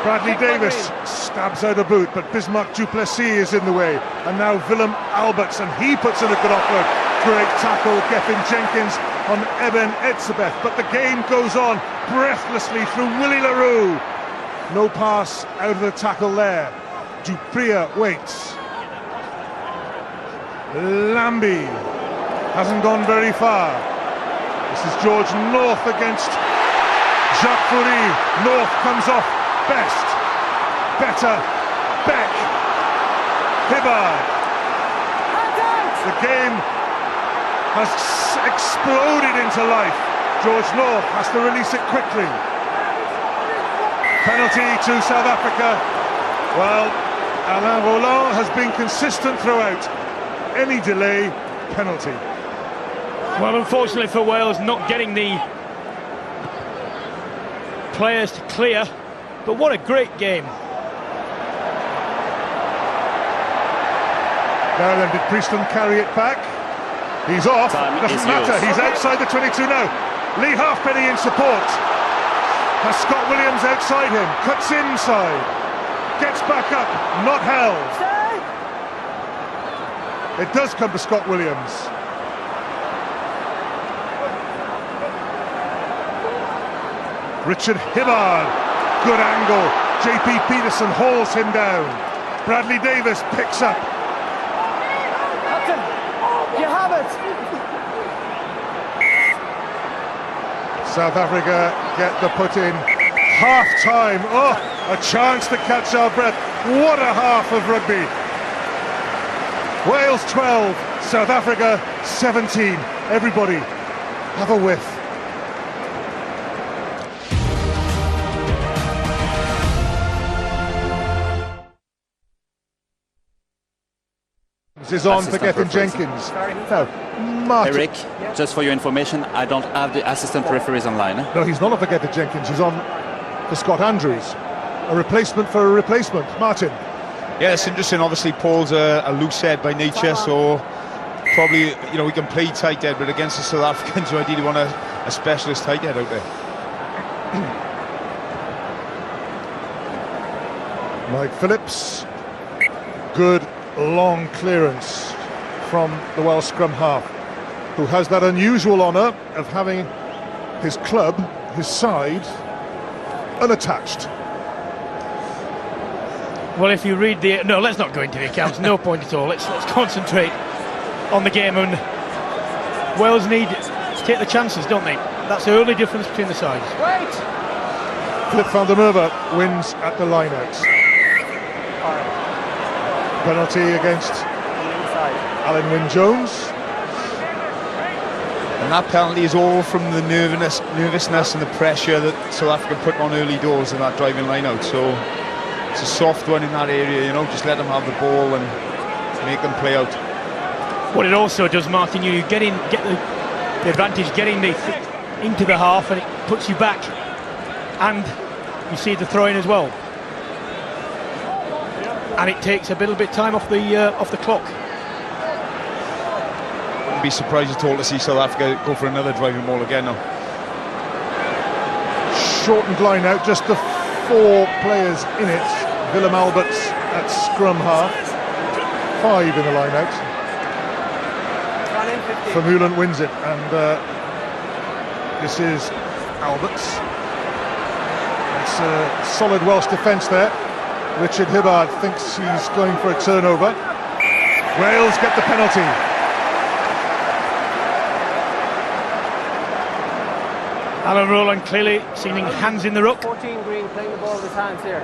Bradley Davis stabs out a boot, but Bismarck Duplessis is in the way. And now Willem Alberts, and he puts in a good offload. Great tackle, Gethin Jenkins on Eben Etzebeth. But the game goes on breathlessly through Willie LaRue. No pass out of the tackle there. Dupria waits. Lambie hasn't gone very far. This is George North against Jacques Fourie. North comes off best. Better. Beck. Hibbard. The game has exploded into life. George North has to release it quickly. Penalty to South Africa. Well, Alain Roland has been consistent throughout. Any delay, penalty. Well, unfortunately for Wales, not getting the players to clear, but what a great game. Now then, did Priestland carry it back? He's off, doesn't matter, he's outside the 22 now. Lee Halfpenny in support. Has Scott Williams outside him, cuts inside, gets back up, not held. It does come to Scott Williams. Richard Hibbard, good angle. JP Peterson hauls him down. Bradley Davis picks up. Captain, you have it. South Africa get the put in. Half time. Oh, a chance to catch our breath. What a half of rugby. Wales 12, South Africa 17. Everybody, have a whiff. This is on for Gethin Jenkins. Now, Martin. Eric, just for your information, I don't have the assistant referees online. No, he's not on for Gethin Jenkins. He's on for Scott Andrews. A replacement for a replacement. Martin. Yeah, it's interesting. Obviously, Paul's a loose head by nature, so probably, you know, we can play tight head, but against the South Africans, you ideally want a specialist tight head out there. Mike Phillips, good long clearance from the Welsh scrum half, who has that unusual honour of having his club, his side, unattached. Well, if you read the... No, let's not go into the accounts, no point at all. Let's concentrate on the game, and Wales need to take the chances, don't they? That's the only difference between the sides. Wait! Flip van der Merwe wins at the line-out. Penalty against Alan Wynne-Jones. And that penalty is all from the nervousness and the pressure that South Africa put on early doors in that driving line-out. So it's a soft one in that area, you know, just let them have the ball and make them play out. What it also does, Martin, you get the advantage getting into the half, and it puts you back, and you see the throw-in as well, and it takes a little bit time off the clock. Wouldn't be surprised at all to see South Africa go for another driving ball again now. Shortened line out, just the 4 players in it. Willem Alberts at scrum half, 5 in the line out. Vermeulen wins it, and this is Alberts. It's a solid Welsh defence there. Richard Hibbard thinks he's going for a turnover. Wales get the penalty. Alan Roland clearly seeming hands in the ruck. 14 Green playing the ball with his hands here.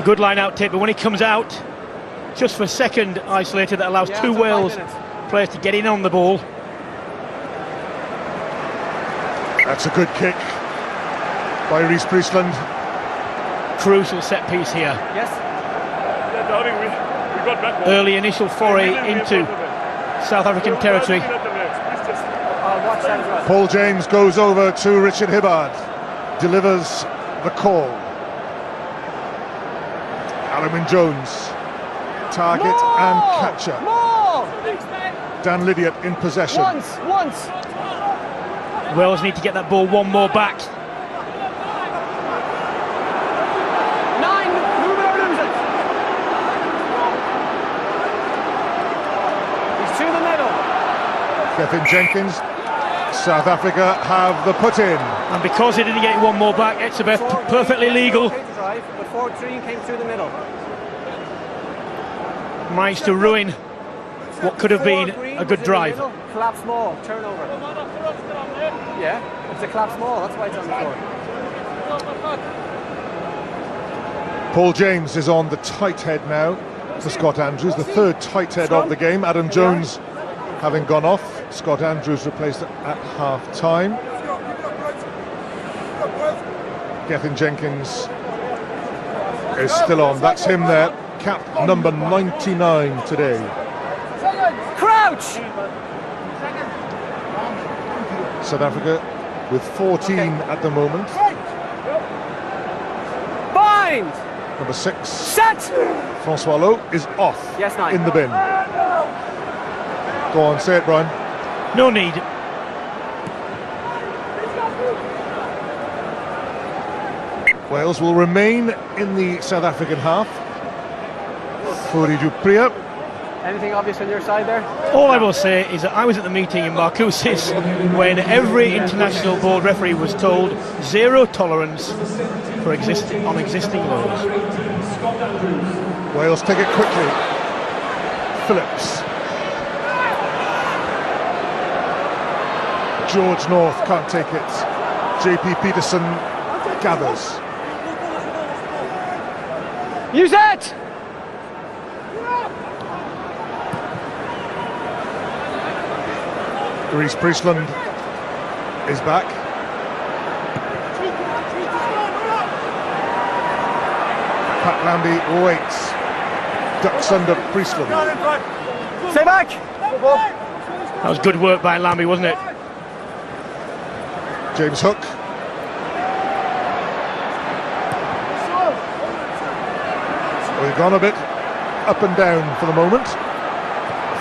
Good line out tape, but when he comes out, just for a second isolated, that allows 2 Wales players to get in on the ball. That's a good kick by Rhys Priestland. Crucial set piece here. Yes. Yeah, Downing, we early initial foray into South African territory. I'll watch that as well. Paul James goes over to Richard Hibbard, delivers the call. Alan Wynne-Jones, target and catcher. More! Dan Lydiate in possession. Once! Wales need to get that ball one more back. 9, move it or lose it. He's to the middle. Gethin Jenkins. South Africa have the put in. And because he didn't get one more back, Etzebeth perfectly legal. Okay to drive, but forward 3 came through the middle. Managed to ruin what could have been Green a good was in the drive. middle, collapse small, turnover. Yeah, it's a collapse small, that's why it's on the floor. Paul James is on the tight head now for Scott Andrews, the third tight head of the game. Adam Jones having gone off. Scott Andrews replaced at half-time. Gethin Jenkins is still on. That's him there, cap number 99 today. Crouch! South Africa with 14 at the moment. Bind! Number 6, Set! Francois Lowe, is off Yes, 9. in the bin. Go on, say it, Brian. No need. Wales will remain in the South African half. Fourie du Preez. Anything obvious on your side there? All I will say is that I was at the meeting in Marcoussis when every international board referee was told zero tolerance for existing laws. Wales take it quickly. Phillips. George North can't take it. JP Peterson gathers. Use it! Reece Priestland is back. Pat Lambie waits. Ducks under Priestland. Stay back! That was good work by Lambie, wasn't it? James Hook. We've gone a bit up and down for the moment.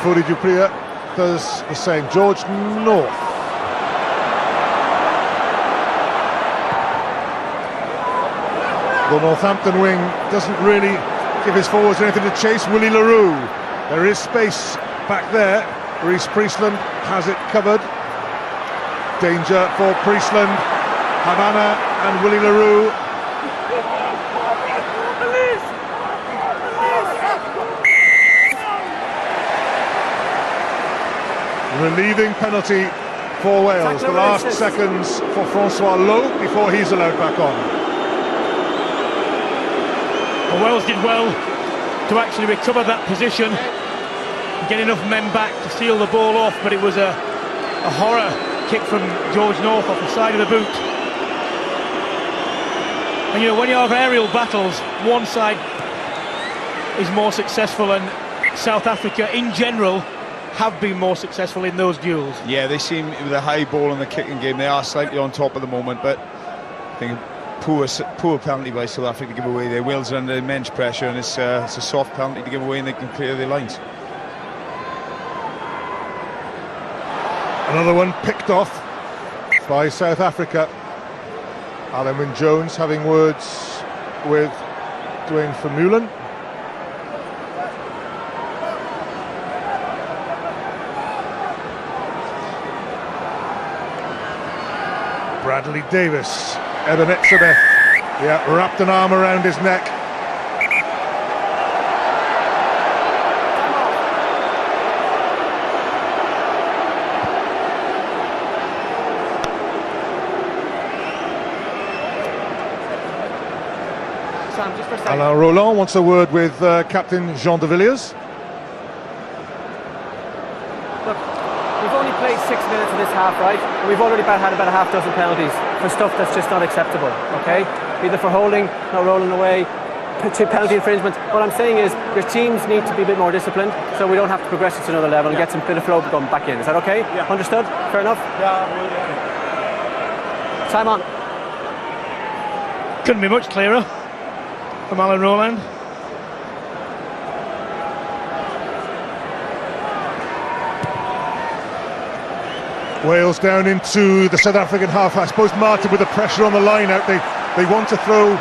Fourie du Preez does the same. George North. The Northampton wing doesn't really give his forwards anything to chase. Willie le Roux. There is space back there. Reece Priestland has it covered. Danger for Priestland. Havana and Willie le Roux. Relieving penalty for Wales. The last seconds for Francois Lowe before he's allowed back on. Well, Wales did well to actually recover that position, get enough men back to steal the ball off, but it was a horror kick from George North off the side of the boot. And you know, when you have aerial battles, one side is more successful, and South Africa in general have been more successful in those duels. Yeah, they seem, with the high ball and the kicking game, they are slightly on top at the moment, but I think poor penalty by South Africa to give away. Their Wales are under immense pressure, and it's a soft penalty to give away, and they can clear their lines. Another one picked off by South Africa. Alan Wynne-Jones having words with Dwayne Vermeulen. Bradley Davis, Eben Etzebeth, wrapped an arm around his neck. Sam, just for a second. Alain Roland wants a word with Captain Jean de Villiers. Look, we've only played 6 minutes of this half, right? And we've already had about a half dozen penalties for stuff that's just not acceptable, okay? Either for holding, not rolling away, penalty infringement. What I'm saying is your teams need to be a bit more disciplined so we don't have to progress it to another level and get some bit of flow going back in. Is that okay? Yeah. Understood? Fair enough? Yeah. Time on. Couldn't be much clearer from Alan Rowland. Wales down into the South African half. I suppose Martin, with the pressure on the line out, they want to throw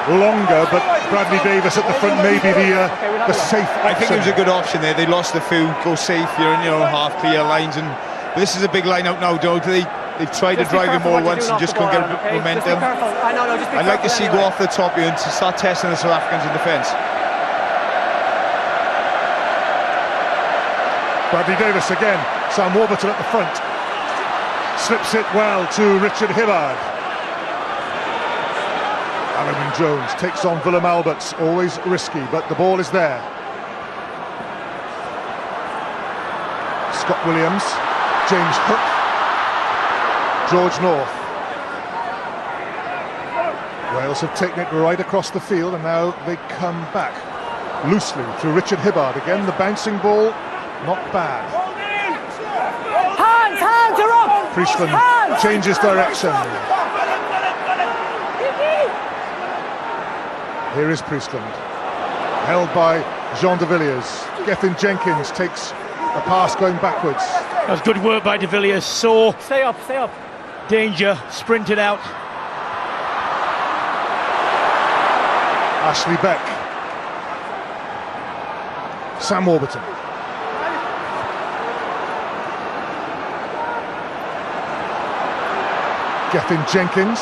longer, but Bradley Davis at the front may be the safe option. I think it was a good option there. They lost the few, go safe, you're in your half clear lines, and this is a big line out now, don't they? They've tried to drive him more once and just couldn't get momentum. I'd like to see go off the top here and to start testing the South Africans in defence. Bradley Davis again, Sam Warburton at the front. Slips it well to Richard Hibbard. Alan Jones takes on Willem Alberts, always risky, but the ball is there. Scott Williams, James Hook, George North. Wales have taken it right across the field and now they come back loosely to Richard Hibbard. Again, the bouncing ball, not bad. Hands are up! Priestland changes direction. Here is Priestland, held by Jean de Villiers. Gethin Jenkins takes a pass going backwards. That was good work by de Villiers. Saw Stay up. danger, sprinted out. Ashley Beck. Sam Warburton. Gethin Jenkins.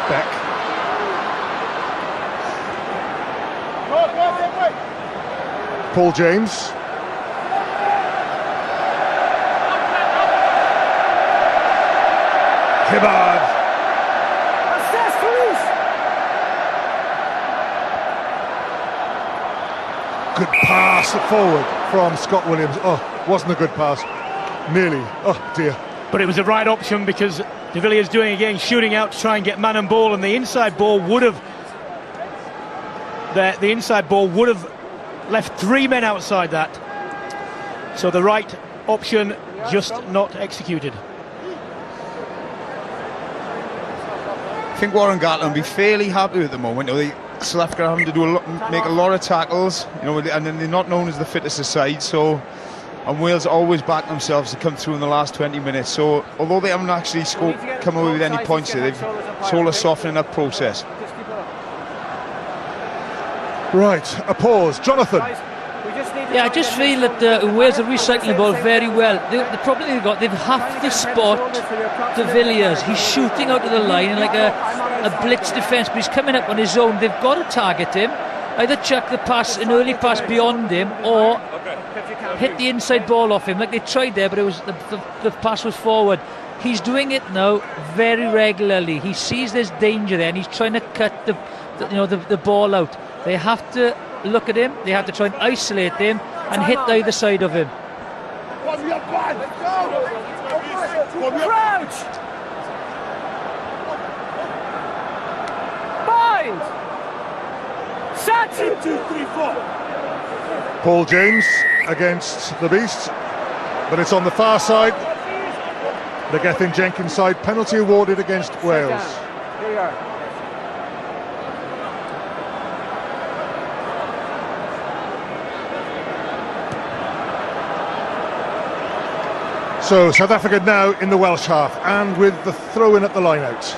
Beck. Paul James. Hibbard. Good pass forward from Scott Williams. Oh, wasn't a good pass. Nearly. Oh dear. But it was the right option because de Villiers doing again, shooting out to try and get man and ball, and the inside ball would have left three men outside that. So the right option just not executed. I think Warren Gatland will be fairly happy at the moment. South Africa having to make a lot of tackles, and then they're not known as the fittest side. And Wales always back themselves to come through in the last 20 minutes. So although they haven't actually come away with any points here, they've sort of softening that process. Right, a pause. Jonathan. Yeah, I just feel that Wales are recycling the ball very well. The problem they've have to spot de Villiers. He's shooting out of the line in like a blitz defence, but he's coming up on his own. They've got to target him, either chuck the pass, an early pass beyond him, or hit the inside ball off him, like they tried there, but it was the pass was forward. He's doing it now very regularly. He sees there's danger there, and he's trying to cut the ball out. They have to look at him. They have to try and isolate him and hit either side of him. Crouch! Bind! Set! 2, 3, 4. Paul James against the Beast, but it's on the far side. The Gethin Jenkins side. Penalty awarded against Wales. Here we are. So South Africa now in the Welsh half and with the throw in at the line out.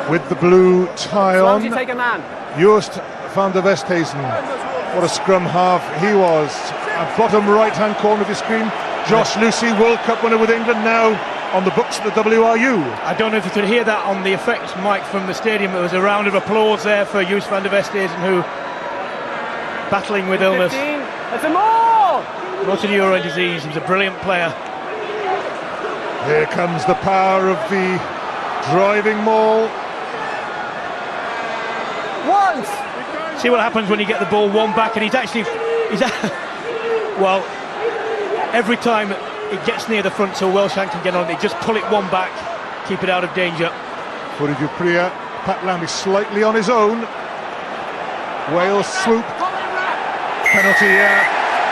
With the blue tie on, You take a man. Joost van der Westhuizen. What a scrum half he was. At bottom right hand corner of your screen, Josh Lucy, World Cup winner with England, now on the books at the WRU. I don't know if you could hear that on the effects mic from the stadium. There was a round of applause there for Joost van der Westhuizen, who battling with illness. 15. It's a maul! Motor neurone disease. He was a brilliant player. Here comes the power of the driving maul. Once! See what happens when you get the ball one back, and he's well, every time it gets near the front so Welsham can get on it. Just pull it one back, keep it out of danger. Furi Dupria, Pat Lambie slightly on his own. Wales swoop. Penalty here.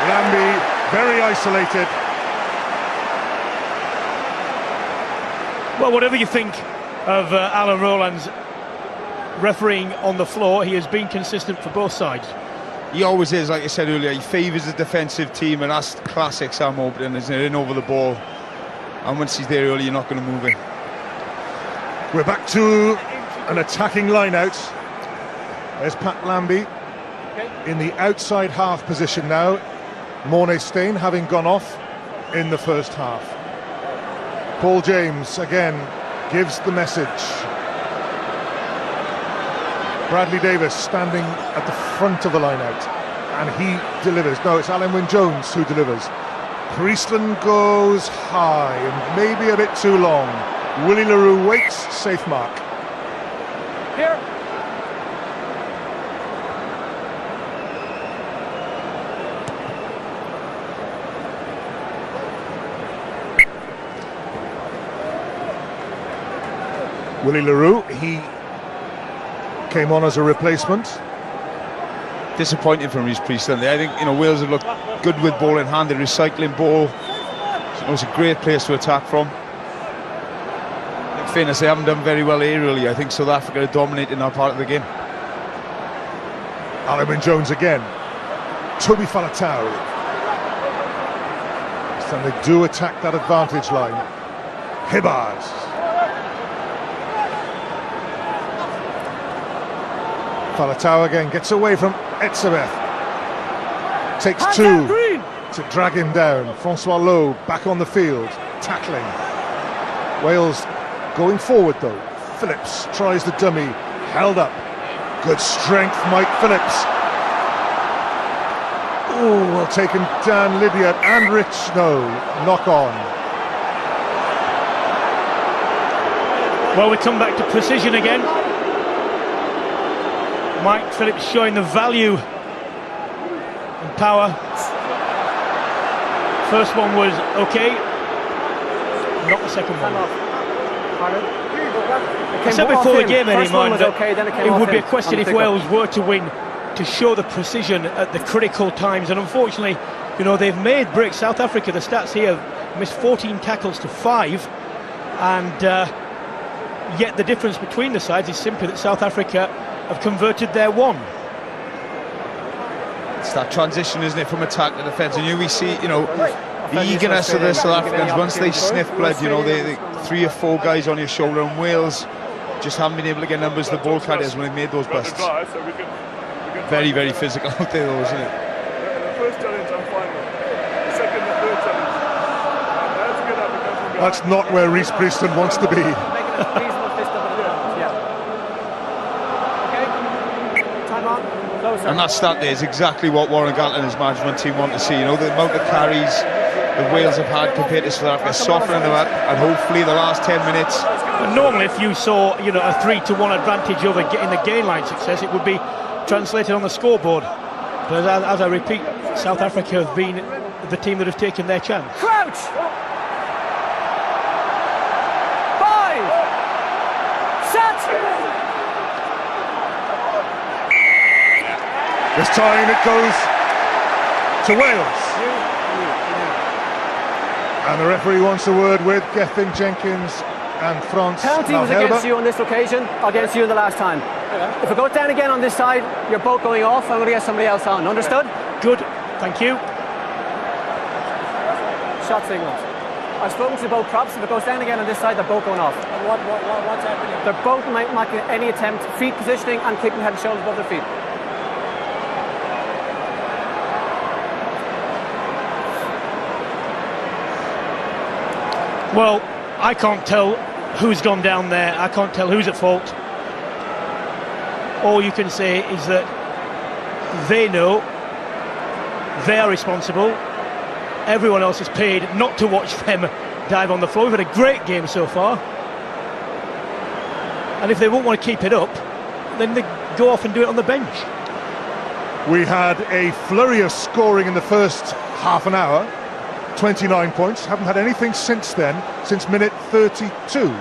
Lambie very isolated. Well, whatever you think of Alan Rowland's refereeing on the floor, he has been consistent for both sides. He always is, like I said earlier. He favours the defensive team, and that's classic Sam Overton, isn't it? In over the ball, and once he's there early, you're not going to move it. We're back to an attacking line-out. There's Pat Lambie in the outside half position now. Mornay Stein having gone off in the first half. Paul James again gives the message. Bradley Davis standing at the front of the line-out, and he delivers. No, it's Alan Wynne-Jones who delivers. Priestland goes high and maybe a bit too long. Willie le Roux waits, safe mark. Here. Willie le Roux, he came on as a replacement. Disappointing from Rhys Priestland. I think, you know, Wales have looked good with ball in hand. They're recycling ball. It's a great place to attack from. In fairness, they haven't done very well aerially. I think South Africa are dominating that part of the game. Alan Wynne-Jones again. Toby Faletau. So they do attack that advantage line. Hibbard. Faletau again gets away from Etzebeth. Takes two to drag him down. Francois Lowe back on the field, tackling. Wales going forward though. Phillips tries the dummy, held up. Good strength, Mike Phillips. Oh, well taken, Dan Lydiard and Rich. No, knock on. Well, we come back to precision again. Mike Phillips showing the value and power. First one was okay, not the second one. I said before the game, Eddie, that it would be a question if Wales were to win to show the precision at the critical times, and unfortunately, you know, they've made breaks. South Africa, the stats here, missed 14 tackles to 5, and yet the difference between the sides is simply that South Africa have converted their one. It's that transition, isn't it, from attack to defence? And we see, you know, the eagerness of the South Africans once they sniff blood. You know, they 3 or 4 guys on your shoulder, and Wales just haven't been able to get numbers of the ball carriers when they've made those busts. Very, very physical out there, though, isn't it? The first challenge I'm fine with. The second and third challenge. That's good. That's not where Rhys Priestland wants to be. And that stat there is exactly what Warren Gatland and his management team want to see. You know, the amount of carries that Wales have had compared to South Africa, softening them up, and hopefully the last 10 minutes. And normally, if you saw, you know, a 3-1 advantage over getting the gain line success, it would be translated on the scoreboard. But as I repeat, South Africa have been the team that have taken their chance. Crouch! 5! Set! This time it goes to Wales. And the referee wants a word with Gethin Jenkins and Frans Penalty was against you on this occasion, against you the last time. If it goes down again on this side, you're both going off. I'm going to get somebody else on. Understood? Good. Thank you. Shot signals. I've spoken to both props. If it goes down again on this side, they're both going off. What's happening? They're both making any attempt, feet positioning and keeping head and shoulders above their feet. Well, I can't tell who's gone down there. I can't tell who's at fault. All you can say is that they know they are responsible. Everyone else is paid not to watch them dive on the floor. We've had a great game so far. And if they won't want to keep it up, then they go off and do it on the bench. We had a flurry of scoring in the first half an hour. 29 points. Haven't had anything since then, since minute 32.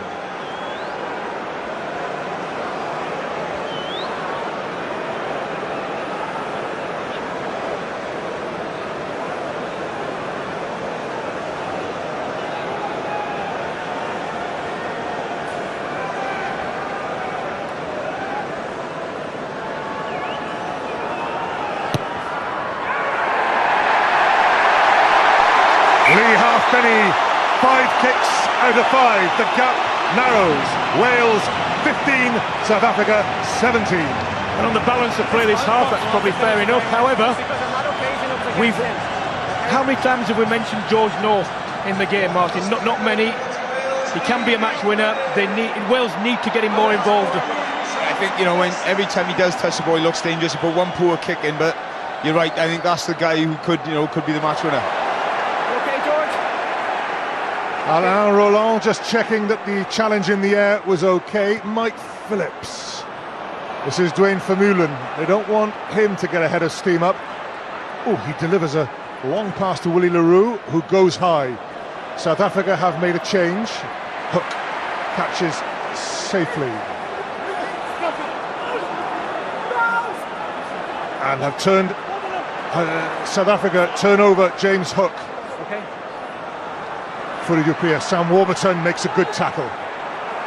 Lee Halfpenny, 5 kicks out of 5. The gap narrows. Wales 15, South Africa 17. And on the balance of play this half, that's probably fair enough. However, how many times have we mentioned George North in the game, Martin? Not many. He can be a match winner. Wales need to get him more involved. I think, you know, when every time he does touch the ball, he looks dangerous. He put one poor kick in, but you're right. I think that's the guy who could be the match winner. Alain Roland just checking that the challenge in the air was okay. Mike Phillips. This is Dwayne Vermeulen. They don't want him to get ahead of steam up. Oh, he delivers a long pass to Willie LaRue, who goes high. South Africa have made a change. Hook catches safely. And have turned... South Africa turn over James Hook. Fully Dupier. Sam Warburton makes a good tackle.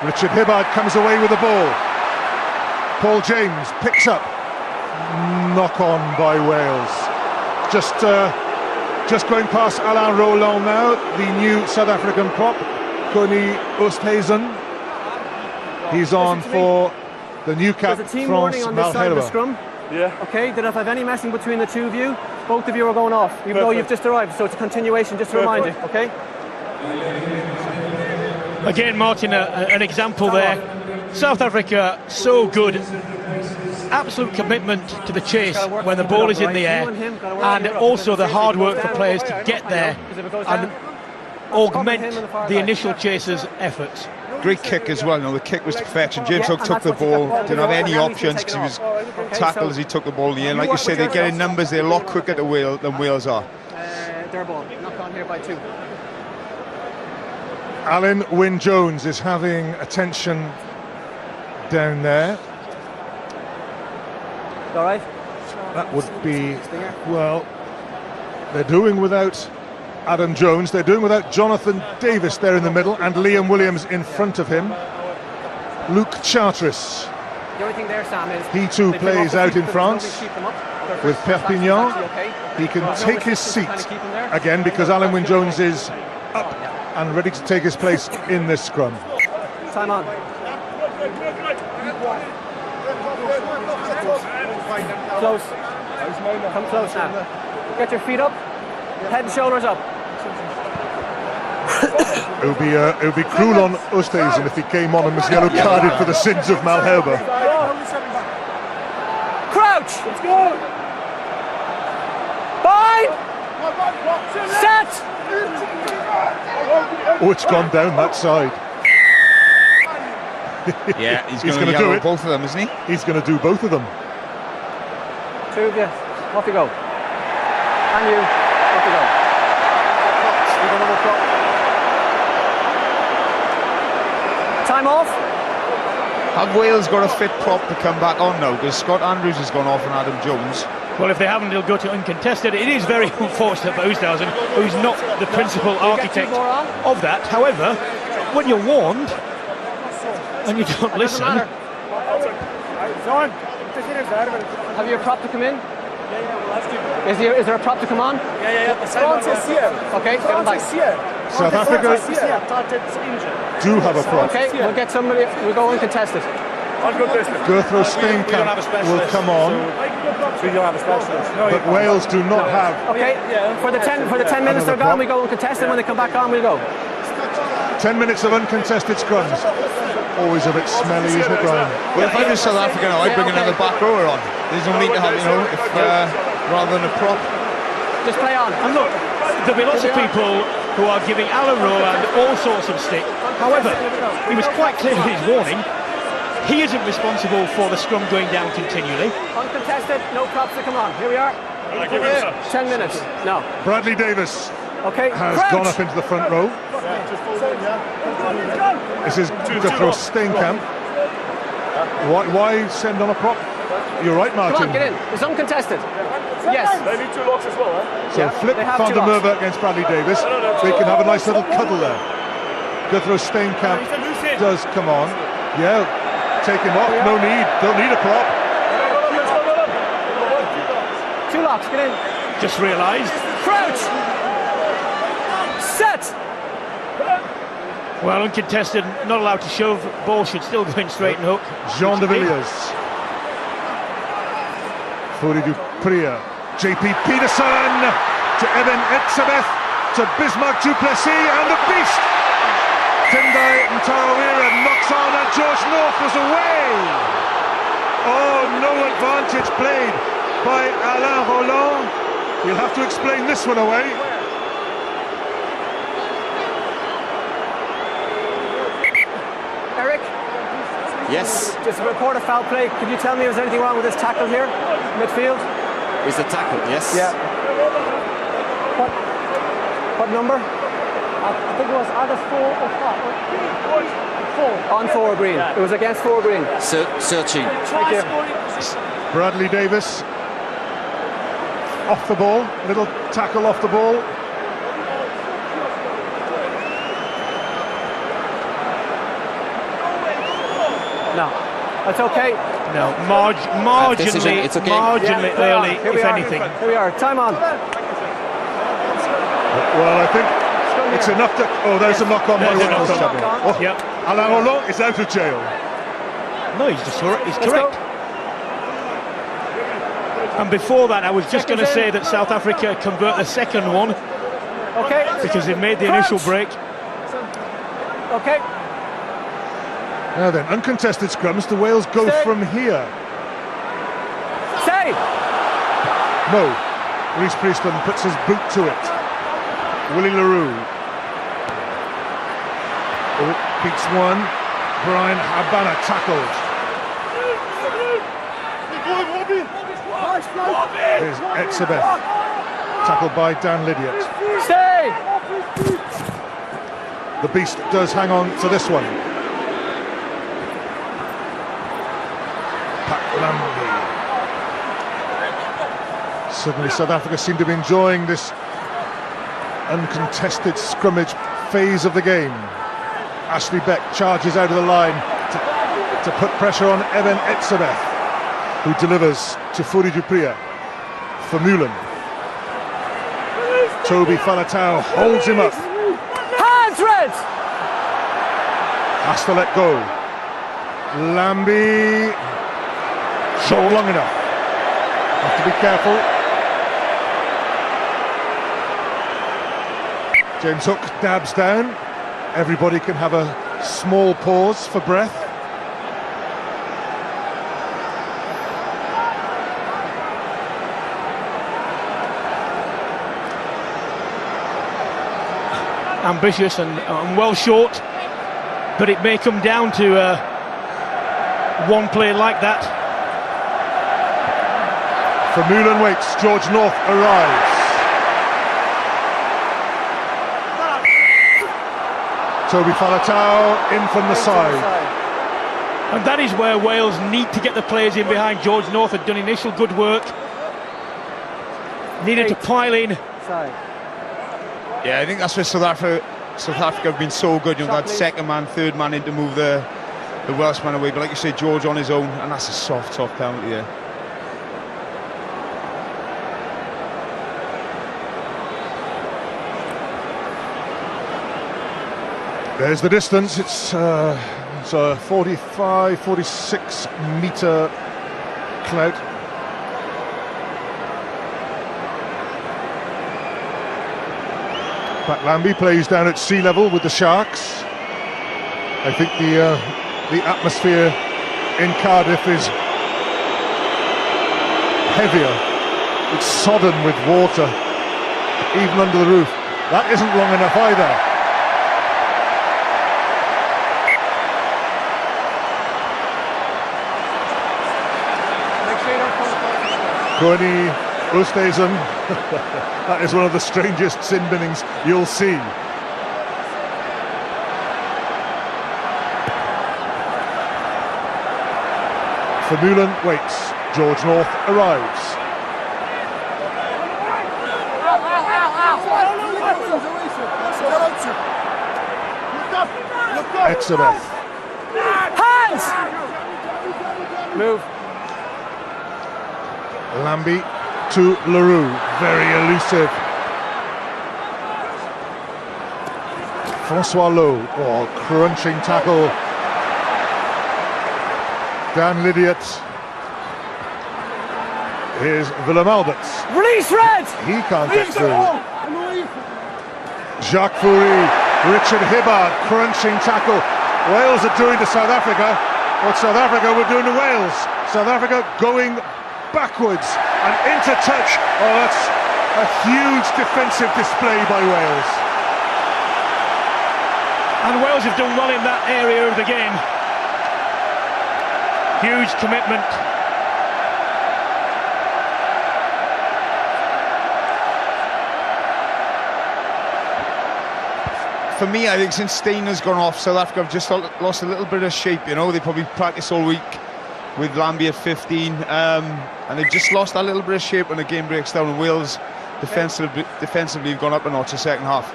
Richard Hibbard comes away with the ball. Paul James picks up. Knock on by Wales. Just going past Alain Roland now, the new South African prop, Connie Oosthuizen. He's on for the new cap, There's a team France warning on this side of the Malherbe. scrum. Yeah. Okay, that if I have any messing between the two of you, both of you are going off, even though you've just arrived, so it's a continuation, just to remind you, okay? Again, Martin, an example there. South Africa, so good. Absolute commitment to the chase when the ball is in the air, and also the hard work for players to get there and augment the initial chasers' efforts. Great kick as well. You know, the kick was to perfection. James Hook took the ball, didn't have any options because he was tackled as he took the ball in the air. Like you say, they're getting numbers. They're a lot quicker to Wales than Wales are. Their ball, knocked on here by 2. Alan Wynne-Jones is having attention down there. All right. That would be, well, they're doing without Adam Jones, they're doing without Jonathan Davis there in the middle, and Liam Williams in front of him. Luke Charteris, The only thing there, Sam, is he too plays out in France with Perpignan. He can There's no take his resistance seat trying to keep him there. again because Alan Wynne-Jones is up and ready to take his place in this scrum. Time on. Close. Come close now. Get your feet up. Head and shoulders up. It would be cruel on Oosthuizen if he came on and was yellow carded for the sins of Malherbe. Crouch. Let's go. Bind. Set. Oh, it's gone down that side. Yeah, he's going to to do it. Both of them, isn't he? He's going to do both of them. 2 of you. Off you go. And you. Off you go. You got another prop. Time off. Have Wales got a fit prop to come back on now? Because Scott Andrews has gone off and Adam Jones. Well, if they haven't, they'll go to uncontested. It is very unfortunate for Oosthuizen, who's not the principal architect of that. However, when you're warned and you don't listen... Have you a prop to come in? Is there a prop to come on? Okay, get him back. South Africa do have a prop. Okay, we'll get somebody. We'll go uncontested. Gerthro Steenkamp will come on, but Wales do not have. Okay, for the 10 minutes they're gone, we go uncontested. When they come back on, we'll go. 10 minutes of uncontested scrums. Always a bit smelly, isn't it, Brian? Well, if I was South Africa now, I'd bring another back rower on. There's no need to have, rather than a prop. Just play on. And look, there'll be lots of people who are giving Alan Roland all sorts of stick. However, he was quite clear in his warning. He isn't responsible for the scrum going down continually. Uncontested, no props to come on. Here we are. 10 minutes. No. Bradley Davis Okay, has crouch. gone up into the front row. This is Jethro Steenkamp. Why send on a prop? You're right, Come Martin. on, get in. It's uncontested. Yes. They need 2 locks as well, So Yeah, flip they have Van two der locks. Merwe against Bradley Davis. They can have a nice little cuddle there. Jethro Steenkamp does come on. Yeah, take him off. No need. Don't need a prop. 2 locks, get in. Just realised. Crouch. Set. Well, uncontested, not allowed to shove. Ball should still go in straight and hook. Jean de Villiers. Fourie du Preez. JP Peterson to Eben Etzebeth to Bismarck Duplessis and the beast. Tendai Mtarawira knocks on and George North was away. Oh, no advantage played by Alain Roland. You'll have to explain this one away. Eric, Yes, just a report of foul play. Could you tell me if there's anything wrong with this tackle here? Midfield? with the tackle, yes. Yeah. What number? I think it was either 4 or 5. 4. On 4 green. It was against 4 green. 13. Thank you. Bradley Davis off the ball, little tackle off the ball. No. That's okay. No, decision, marginally, it's okay. marginally Yeah, early, here we if are. anything. Here we are. Time on. Well, I think it's enough to. Oh, there's a knock on by There's a Wales. knock on. Oh, Yep. Alain Roland is out of jail. No, he's just correct. He's Let's correct. go. And before that, I was just going to Seconds say in. that South Africa convert the second one Okay. because they made the initial break. Okay. Now then, uncontested scrums. Do Wales go Stay. from here? Stay. No. Reece Priestland puts his boot to it. Willie LaRue. Oh, beats one. Brian Habana tackled. There's Etzebeth. Tackled by Dan Lydiot. Stay. The beast does hang on to this one. Pat Lambie. Suddenly South Africa seem to be enjoying this uncontested scrummage phase of the game. Ashley Beck charges out of the line to put pressure on Eben Etzebeth, who delivers to Fourie du Preez. Vermeulen. Toby Faletau holds him up. Hands, Red. Has to let go. Lambie. Not long enough. Have to be careful. James Hook dabs down. Everybody can have a small pause for breath. Ambitious and well short, but it may come down to one play like that. Vermeulen waits. George North arrives. Toby Faletau in from the side. And that is where Wales need to get the players in behind. George North had done initial good work. Needed to pile in. Side. Yeah, I think that's where South Africa have been so good. You know, that second man, third man in to move the Welshman away. But like you say, George on his own, and that's a soft penalty there. There's the distance. It's a 45, 46 metre clout. Pat Lambie plays down at sea level with the Sharks. I think the atmosphere in Cardiff is heavier. It's sodden with water, even under the roof. That isn't long enough either. Cooney Oosthuizen. That is one of the strangest sin binnings you'll see. Vermeulen waits. George North arrives. Etzebeth. Hands! Move. Lambie to Leroux, very elusive. Francois Lowe, oh, crunching tackle. Dan Lydiot. Here's Willem Alberts. Release Red! He can't get through. Jacques Fourie, Richard Hibbard, crunching tackle. Wales are doing to South Africa what South Africa were doing to Wales. South Africa going backwards and into touch. Oh, that's a huge defensive display by Wales. And Wales have done well in that area of the game. Huge commitment. For me, I think since Steiner's gone off, South Africa have just lost a little bit of shape. You know, they probably practiced all week with Lambie at 15, and they've just lost that little bit of shape when the game breaks down. And Wales defensively have gone up a notch the second half.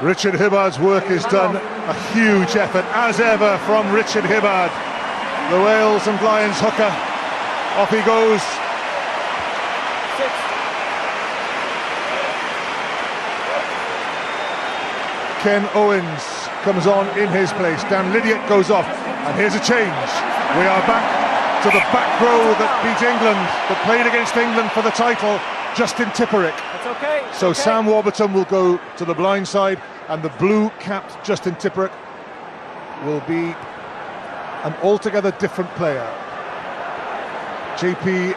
Richard Hibbard's work is done. A huge effort, as ever, from Richard Hibbard. The Wales and Lions hooker. Off he goes. Ken Owens comes on in his place. Dan Lydiot goes off, and here's a change. We are back to the back row that beat England, that played against England for the title, Justin Tipuric. That's okay. So okay. Sam Warburton will go to the blind side, and the blue-capped Justin Tipuric will be an altogether different player. JP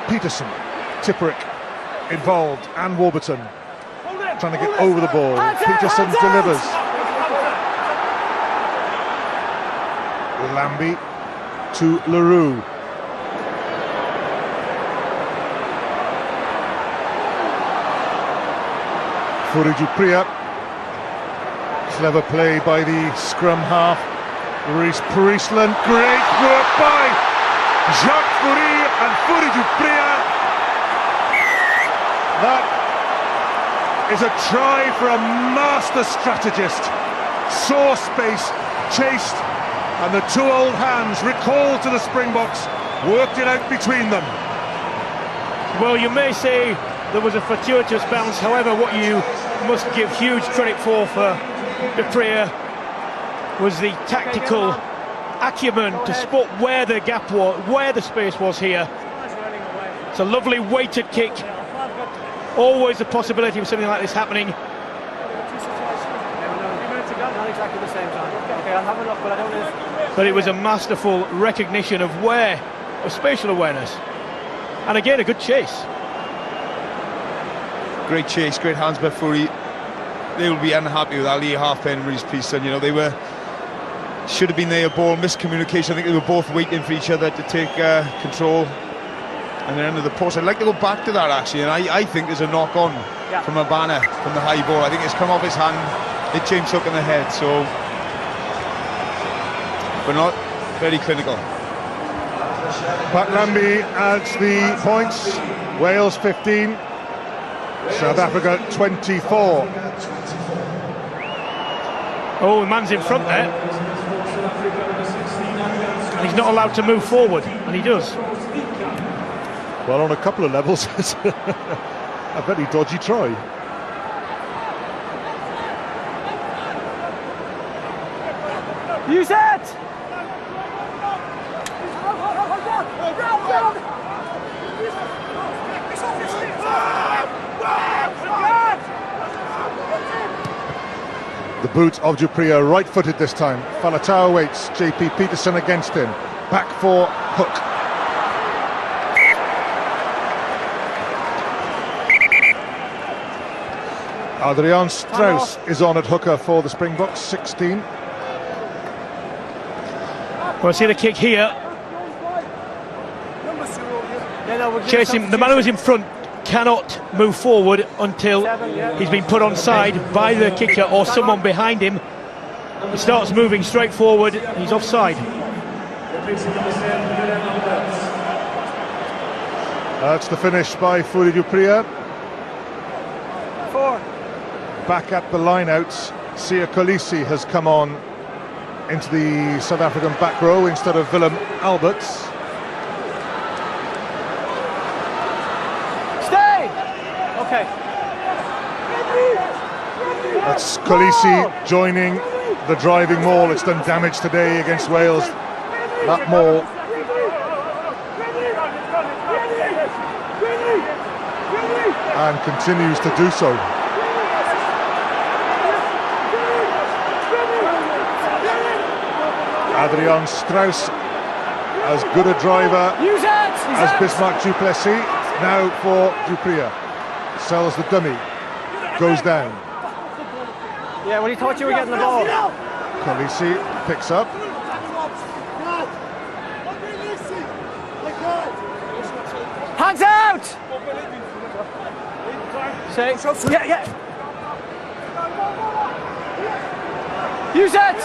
Peterson, Tipuric involved, and Warburton trying to get over the ball. Peterson delivers. Lambie to Leroux. Fourie du Preez. Clever play by the scrum half. Rhys Priestland. Great work by Jacques Fourie and Fourie du Preez. That is a try for a master strategist. Saw space, chased, and the two old hands recalled to the Springboks, worked it out between them. Well, you may say there was a fortuitous bounce, however, what you must give huge credit for du Preez was the tactical acumen to spot where the gap was, where the space was here. It's a lovely weighted kick. Always a possibility of something like this happening. Not exactly the same time. Okay, I'll have a look, but I don't know. But it was a masterful recognition of where, of spatial awareness. And again, a good chase. Great chase, great hands by Fourie. They will be unhappy with Ali Halfpenny and Rhys Priestland. You know, they should have been there, ball miscommunication. I think they were both waiting for each other to take control. And then under the post, I'd like to go back to that actually, and I think there's a knock-on from Abana from the high ball. I think it's come off his hand, hit James Hook in the head, so but not very clinical. Pat Lambie adds the points. Wales 15, South Africa 24. Oh, the man's in front there. And he's not allowed to move forward, and he does. Well, on a couple of levels, it's a very dodgy try. Use it! The boot of du Preez, right-footed this time. Faletau waits, JP Peterson against him. Back for Hook. Adrian Strauss is on at hooker for the Springboks, 16. Well, see the kick here. chasing. The man who's in front cannot move forward until he's been put on side by the kicker or someone behind him. He starts moving straight forward, he's offside. That's the finish by Furi du Preez. 4. Back at the lineouts, Siya Kolisi has come on into the South African back row instead of Willem Alberts. Stay! Okay. That's Kolisi joining the driving maul. It's done damage today against Wales. That maul. And continues to do so. Adrian Strauss, as good a driver as Bismarck du Plessis. Now for du Preez. Sells the dummy. Goes down. Yeah, when he thought you were getting the ball. Kolisi picks up. Hands out! Say, yeah. Use it!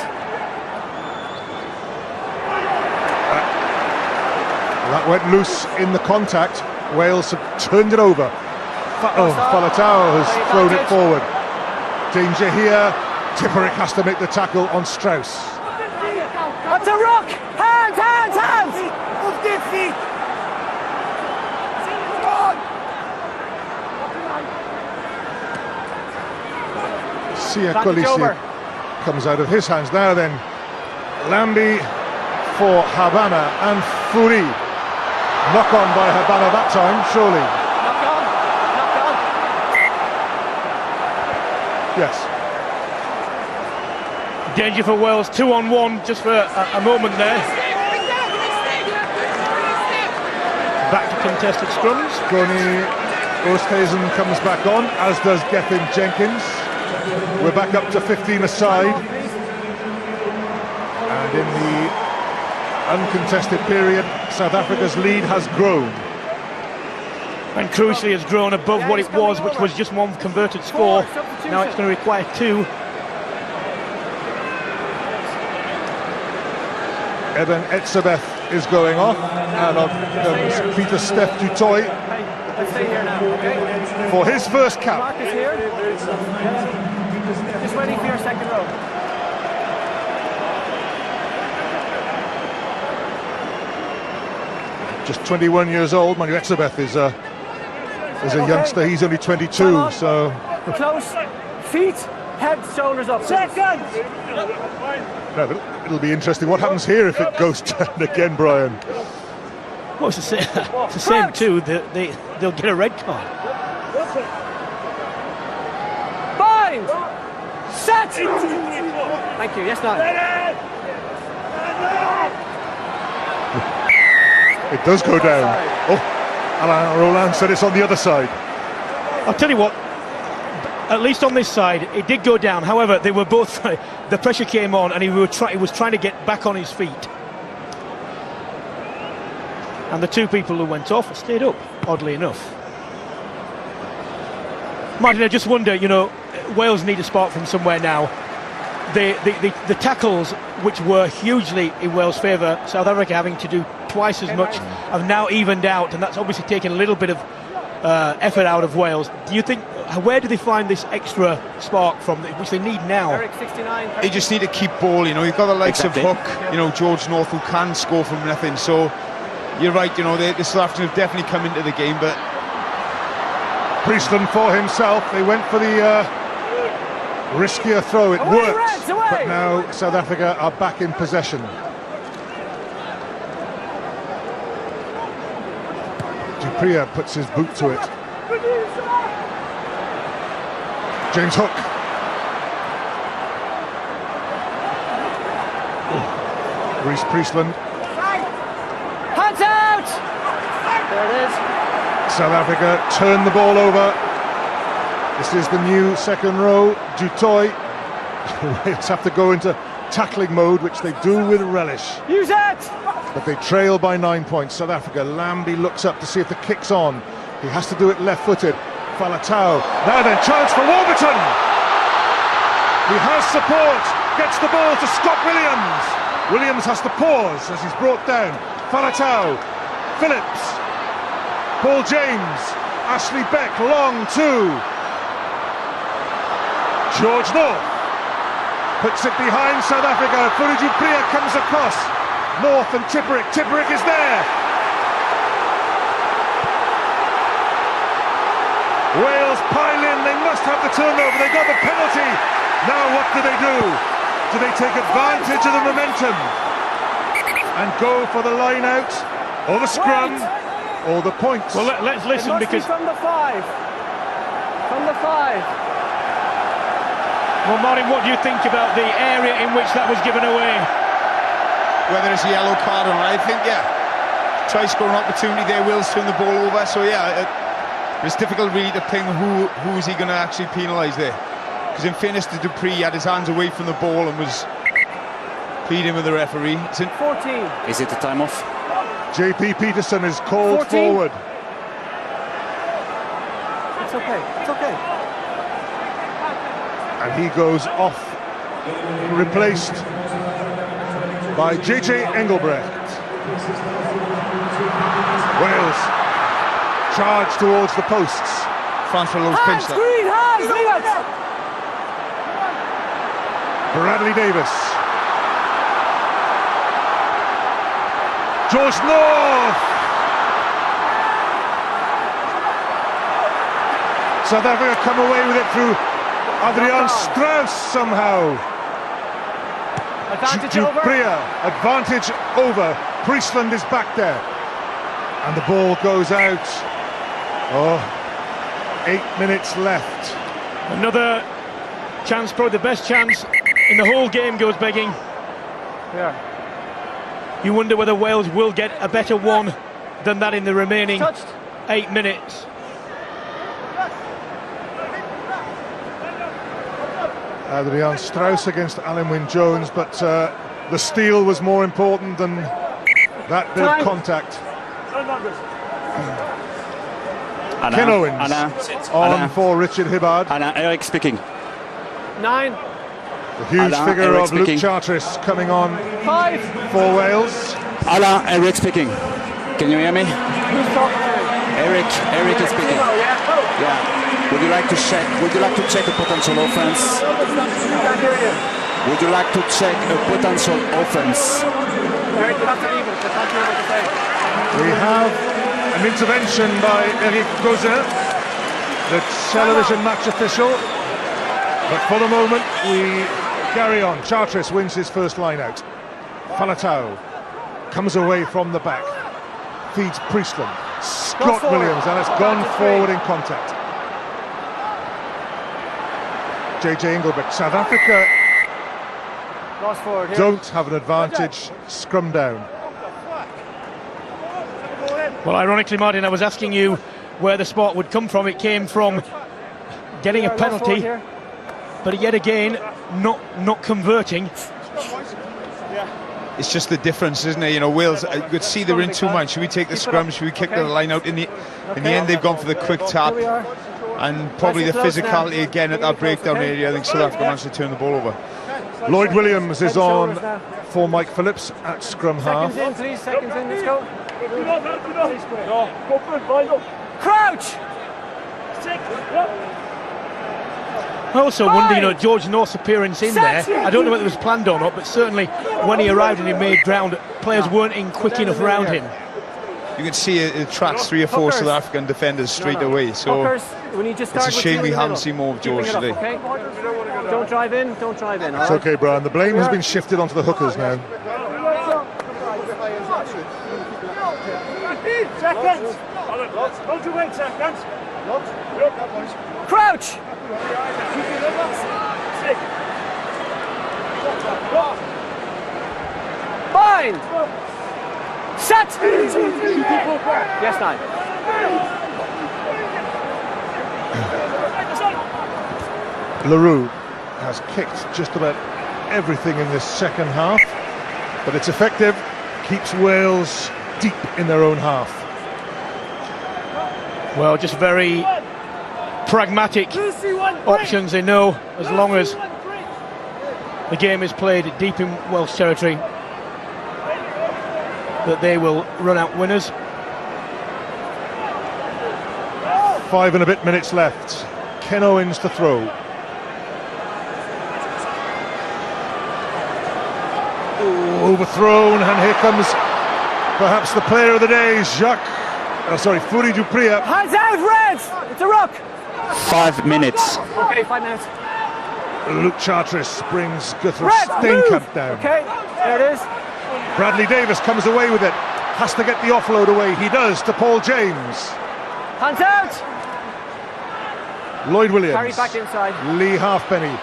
That went loose in the contact. Wales have turned it over. Faletau has thrown it forward. Danger here. Tipperick has to make the tackle on Strauss. That's a rock! Hands! Move their feet! Siya Kolisi comes out of his hands now then. Lambi for Habana and Furi. Knock on by Habana that time, surely. Knock on. Yes. Danger for Wales, 2-on-1 just for a moment there. Back to contested scrums. Goni Oosthuizen comes back on, as does Gethin Jenkins. We're back up to 15 aside. And in the uncontested period, South Africa's lead has grown. And crucially has grown above what it was, which was just one converted score. Now it's going to require 2. Eben Etzebeth is going off, and on comes Pieter-Steph du Toit for his first cap. Mark is here. Just waiting for your second row. Just 21 years old. Manu Etzebeth is a youngster. He's only 22, so close. Feet, head, shoulders up. Second. no, but it'll be interesting. What happens here if it goes down again, Brian? Well, it's the same too. They'll get a red card. Bind. Set. Thank you. Yes, no. It does go down. Oh, Alain Roland said it's on the other side. I'll tell you what, at least on this side, it did go down. However, they were both, the pressure came on and he was trying to get back on his feet. And the 2 people who went off stayed up, oddly enough. Martin, I just wonder, Wales need a spark from somewhere now. The tackles, which were hugely in Wales' favour, South Africa having to do twice as much, have now evened out, and that's obviously taken a little bit of effort out of Wales. Do you think, where do they find this extra spark from, which they need now? Eric 69. They just need to keep ball, You've got the likes of Hook, George North, who can score from nothing. So you're right, the South Africans have definitely come into the game, but Priestland for himself. They went for the riskier throw. It worked, Reds, away. but now South Africa are back in possession. Du Preez puts his boot to it. James Hook. Reece Priestland. Hands out! There it is. South Africa turn the ball over. This is the new second row. Du Toit. Wales have to go into tackling mode, which they do with relish. Use it! but they trail by 9 points. South Africa. Lambie looks up to see if the kick's on. He has to do it left-footed. Faletau. Now then, chance for Warburton. He has support. Gets the ball to Scott Williams. Williams has to pause as he's brought down. Faletau. Phillips. Paul James. Ashley Beck. Long two. George North. Puts it behind South Africa. Furiju Priya comes across. North and Tipperick. Tipperick is there. Wales pile in. They must have the turnover. They got the penalty. Now what do? Do they take advantage of the momentum and go for the line out, or the scrum, or the points? Well, let's listen, because from the 5. From the 5. Well, Martin, what do you think about the area in which that was given away? Whether it's a yellow card or not, I think, try scoring opportunity there. Wills turn the ball over, so it's difficult really to ping who is he going to actually penalise there. Because in fairness to Dupree, he had his hands away from the ball and was pleading with the referee. It's 14. Is it a time off? JP Peterson is called 14. forward. It's okay. It's okay. And he goes off, replaced by JJ Engelbrecht. Wales charge towards the posts. France will lose pinch that. Green hands, leave it! Bradley Davis. George North. South Africa come away with it through Adrian Strauss somehow. Advantage over. Priya, advantage over. Priestland is back there. And the ball goes out. 8 minutes left. Another chance, probably the best chance in the whole game, goes begging. Yeah. You wonder whether Wales will get a better one than that in the remaining 8 minutes. Adrian Strauss against Alan Wynne-Jones, but the steal was more important than that bit of contact. Ken Owens on for Richard Hibbard. Anna, Eric speaking. 9. The huge figure Eric of Luke speaking. Charteris coming on 5. for Wales. Alain, Eric speaking. Can you hear me? Who's talking to me? Eric is speaking. Yeah. Would you like to check a potential offense? Can't hear you. Would you like to check a potential offense? Eric, you have to leave it. I can't hear what you're saying. We have an intervention by Eric Gauzin, the television match official. But for the moment, we carry on. Charteris wins his first line out. Faletau comes away from the back, feeds Priestland. Scott Williams, and it's gone forward in contact. JJ Engelbrecht. South Africa don't have an advantage. Scrum down. Well, ironically, Martin, I was asking you where the spot would come from. It came from getting a penalty, but yet again, not converting. It's just the difference, isn't it? You know, Wales, you could see they're in too much. Should we take the scrum? Should we kick the line out? In the end, they've gone for the quick tap, and probably the physicality again at that breakdown area. I think South Africa managed to turn the ball over. Lloyd Williams is on for Mike Phillips at scrum half. Seconds in, please. Seconds in. Let's go. Crouch. I also wonder, George North's appearance in there, I don't know whether it was planned or not, but certainly when he arrived and he made ground, players weren't in quick enough around him. You can see it attracts 3 or 4 South African defenders straight away, so it's a shame we haven't seen more of George today. Don't drive in, don't drive in. It's okay, Brian. The blame has been shifted onto the hookers now. Seconds! Hold your weight, seconds! Crouch! Bind! Set! Yes, 9. LaRue has kicked just about everything in this second half, but it's effective. keeps Wales deep in their own half. Well, just very pragmatic options. They know as long as the game is played deep in Welsh territory that they will run out winners. 5 and a bit minutes left. Ken Owens to throw. Ooh, overthrown, and here comes perhaps the player of the day, Fourie du Preez. Hands out, Reds! It's a ruck! 5 minutes. Okay, 5 minutes. Luke Charteris brings Guthrie Red, Steenkamp move! down. Okay, there it is. Bradley Davis comes away with it. Has to get the offload away. He does to Paul James. Hands out! Lloyd Williams. Carry back inside. Lee Halfpenny.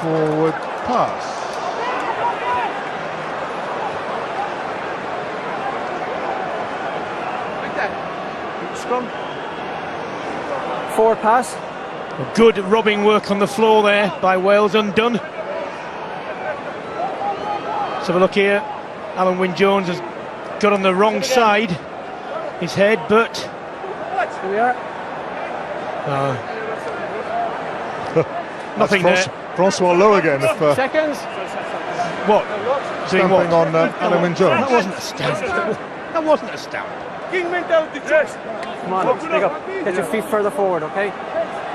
Forward pass. Scrum. Forward pass. Good robbing work on the floor there by Wales, undone. Let's have a look here. Alan Wynne-Jones has got on the wrong side, his head, but Here we are. nothing That's there. Francois Lowe again. If, Seconds. What? Doing stamping what? on Alan Wynne-Jones. That wasn't a stamp. That wasn't a stamp. Come on, big up. Get your feet further forward, okay?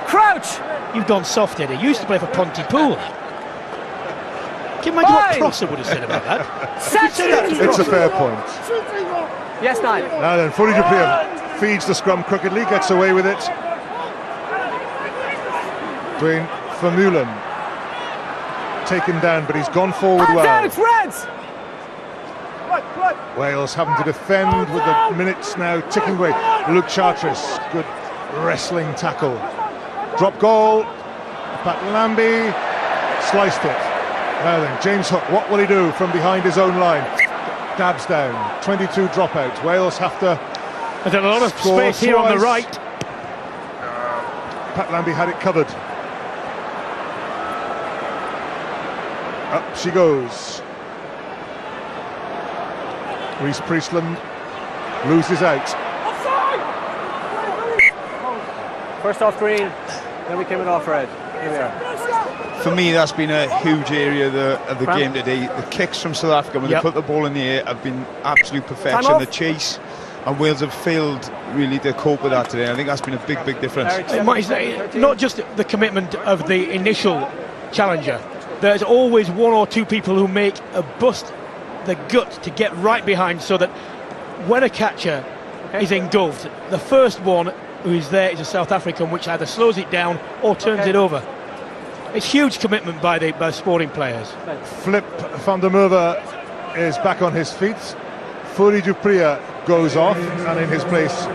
Crouch! You've gone soft, Eddie. You used to play for Pontypool. Can you imagine what Fine. Prosser would have said about that? Set! It's a fair point. Yes, Niall. Now then, Fourie du Preez feeds the scrum crookedly, gets away with it. Dwayne Vermeulen taken down, but he's gone forward Hands well. out, it's Reds! Wales having to defend with the minutes now ticking away. Luke Charteris, good wrestling tackle. Drop goal. Pat Lambie sliced it. Now then, James Hook, what will he do from behind his own line? Dabs down. 22 dropouts. Wales have to. There's a lot of score space here on the twice. right. Pat Lambie had it covered. Up she goes. Reece Priestland loses out. First off green, then we came it off red. Here we are. For me, that's been a huge area of the Fran? game today. The kicks from South Africa when Yep. they put the ball in the air have been absolute Time perfection. off. The chase, and Wales have failed really to cope with that today. I think that's been a big difference. It might say, not just the commitment of the initial challenger. There's always one or two people who make a bust the gut to get right behind, so that when a catcher is engulfed, the first one who is there is a South African, which either slows it down or turns it over. It's huge commitment by the sporting players. Flip van der Merwe is back on his feet. Fourie du Preez goes off, and in his place,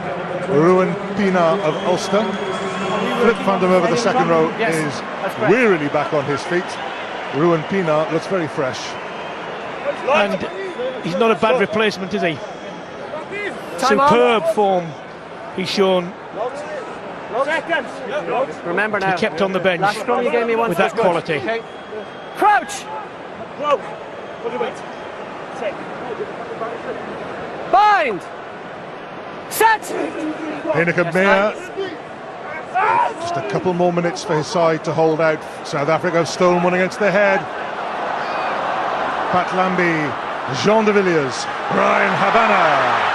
Ruan Pienaar of Ulster. Flip van der Merwe, the second row, Yes, is that's correct. wearily back on his feet. Ruan Pienaar looks very fresh. And he's not a bad replacement, is he? Time out. Superb form he's shown. Remember now. He kept on the bench Last scrum you gave me once with that was good. quality. Okay. Crouch! Bind! Set! Heineken Meyer, just a couple more minutes for his side to hold out. South Africa have stolen one against their head. Pat Lambie, Jean de Villiers, Brian Habana.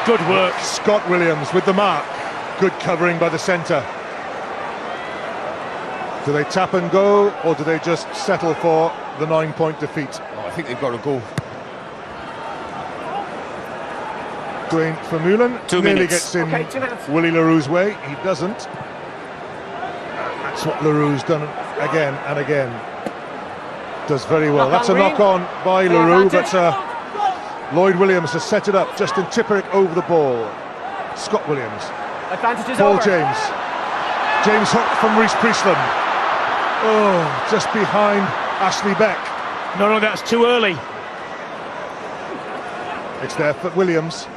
Good work. Scott Williams with the mark. Good covering by the centre. Do they tap and go, or do they just settle for the 9-point defeat? Oh, I think they've got to go. Dwayne Vermeulen 2 nearly minutes. gets in Okay, 2 minutes. Willie LaRue's way. He doesn't. That's what LaRue's done again and again. Does very well. Knock That's a on knock on by Full LaRue, advantage. but Lloyd Williams has set it up. Justin Tipperick over the ball. Scott Williams. Advantage is Paul over. James. James Hook from Reece Priestland. Oh, just behind Ashley Beck. No, that's too early. It's there for Williams.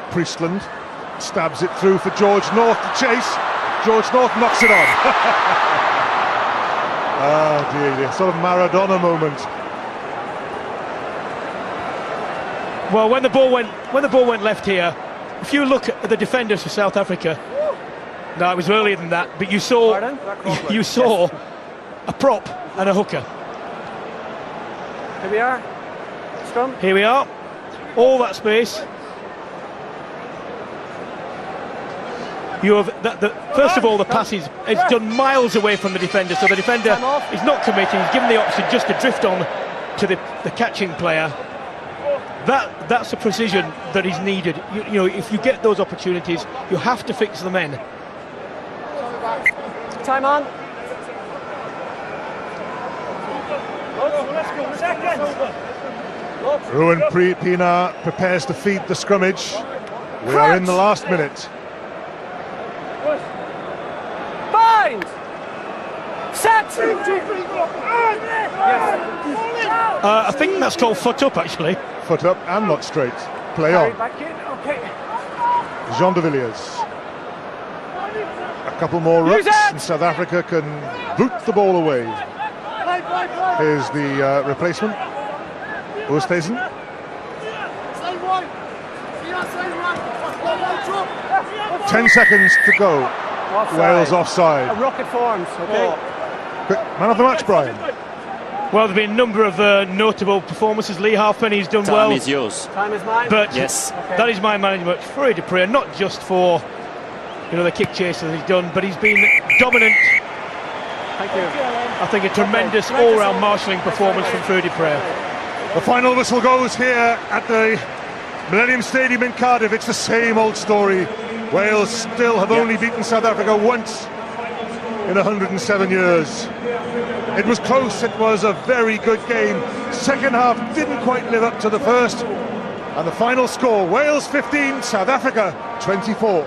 Priestland stabs it through for George North to chase. George North knocks it on. Ah, dear, sort of Maradona moment. Well, when the ball went left here, if you look at the defenders for South Africa, no, it was earlier than that, but you saw a prop and a hooker. Here we are. Scrum. Here we are. All that space. You have first of all, the pass is done miles away from the defender, so the defender is not committing. He's given the option just to drift on to the catching player. That's the precision that is needed. You know, if you get those opportunities, you have to fix the men. Time on. Ruben Pienaar prepares to feed the scrummage. We are in the last minute. Bind! Set! I think that's called foot up, actually. Foot up and not straight. Play on. Back in. Okay. Jean de Villiers. A couple more rucks and South Africa can boot the ball away. Here's the replacement. Oosthuizen. 10 seconds to go. Offside. Wales offside. A rocket forms, okay? Quick, man of the match, Brian. Well, there have been a number of notable performances. Lee Halfpenny's done well. Time is yours. Time is mine. But yes, okay. That is my management for Freddie du Preez, not just for the kick chaser that he's done, but he's been dominant. Thank you. I think a tremendous all-round marshalling performance from Freddie du Preez. The final whistle goes here at the Millennium Stadium in Cardiff. It's the same old story. Wales still have only beaten South Africa once in 107 years. It was close, it was a very good game. Second half didn't quite live up to the first. And the final score, Wales 15, South Africa 24.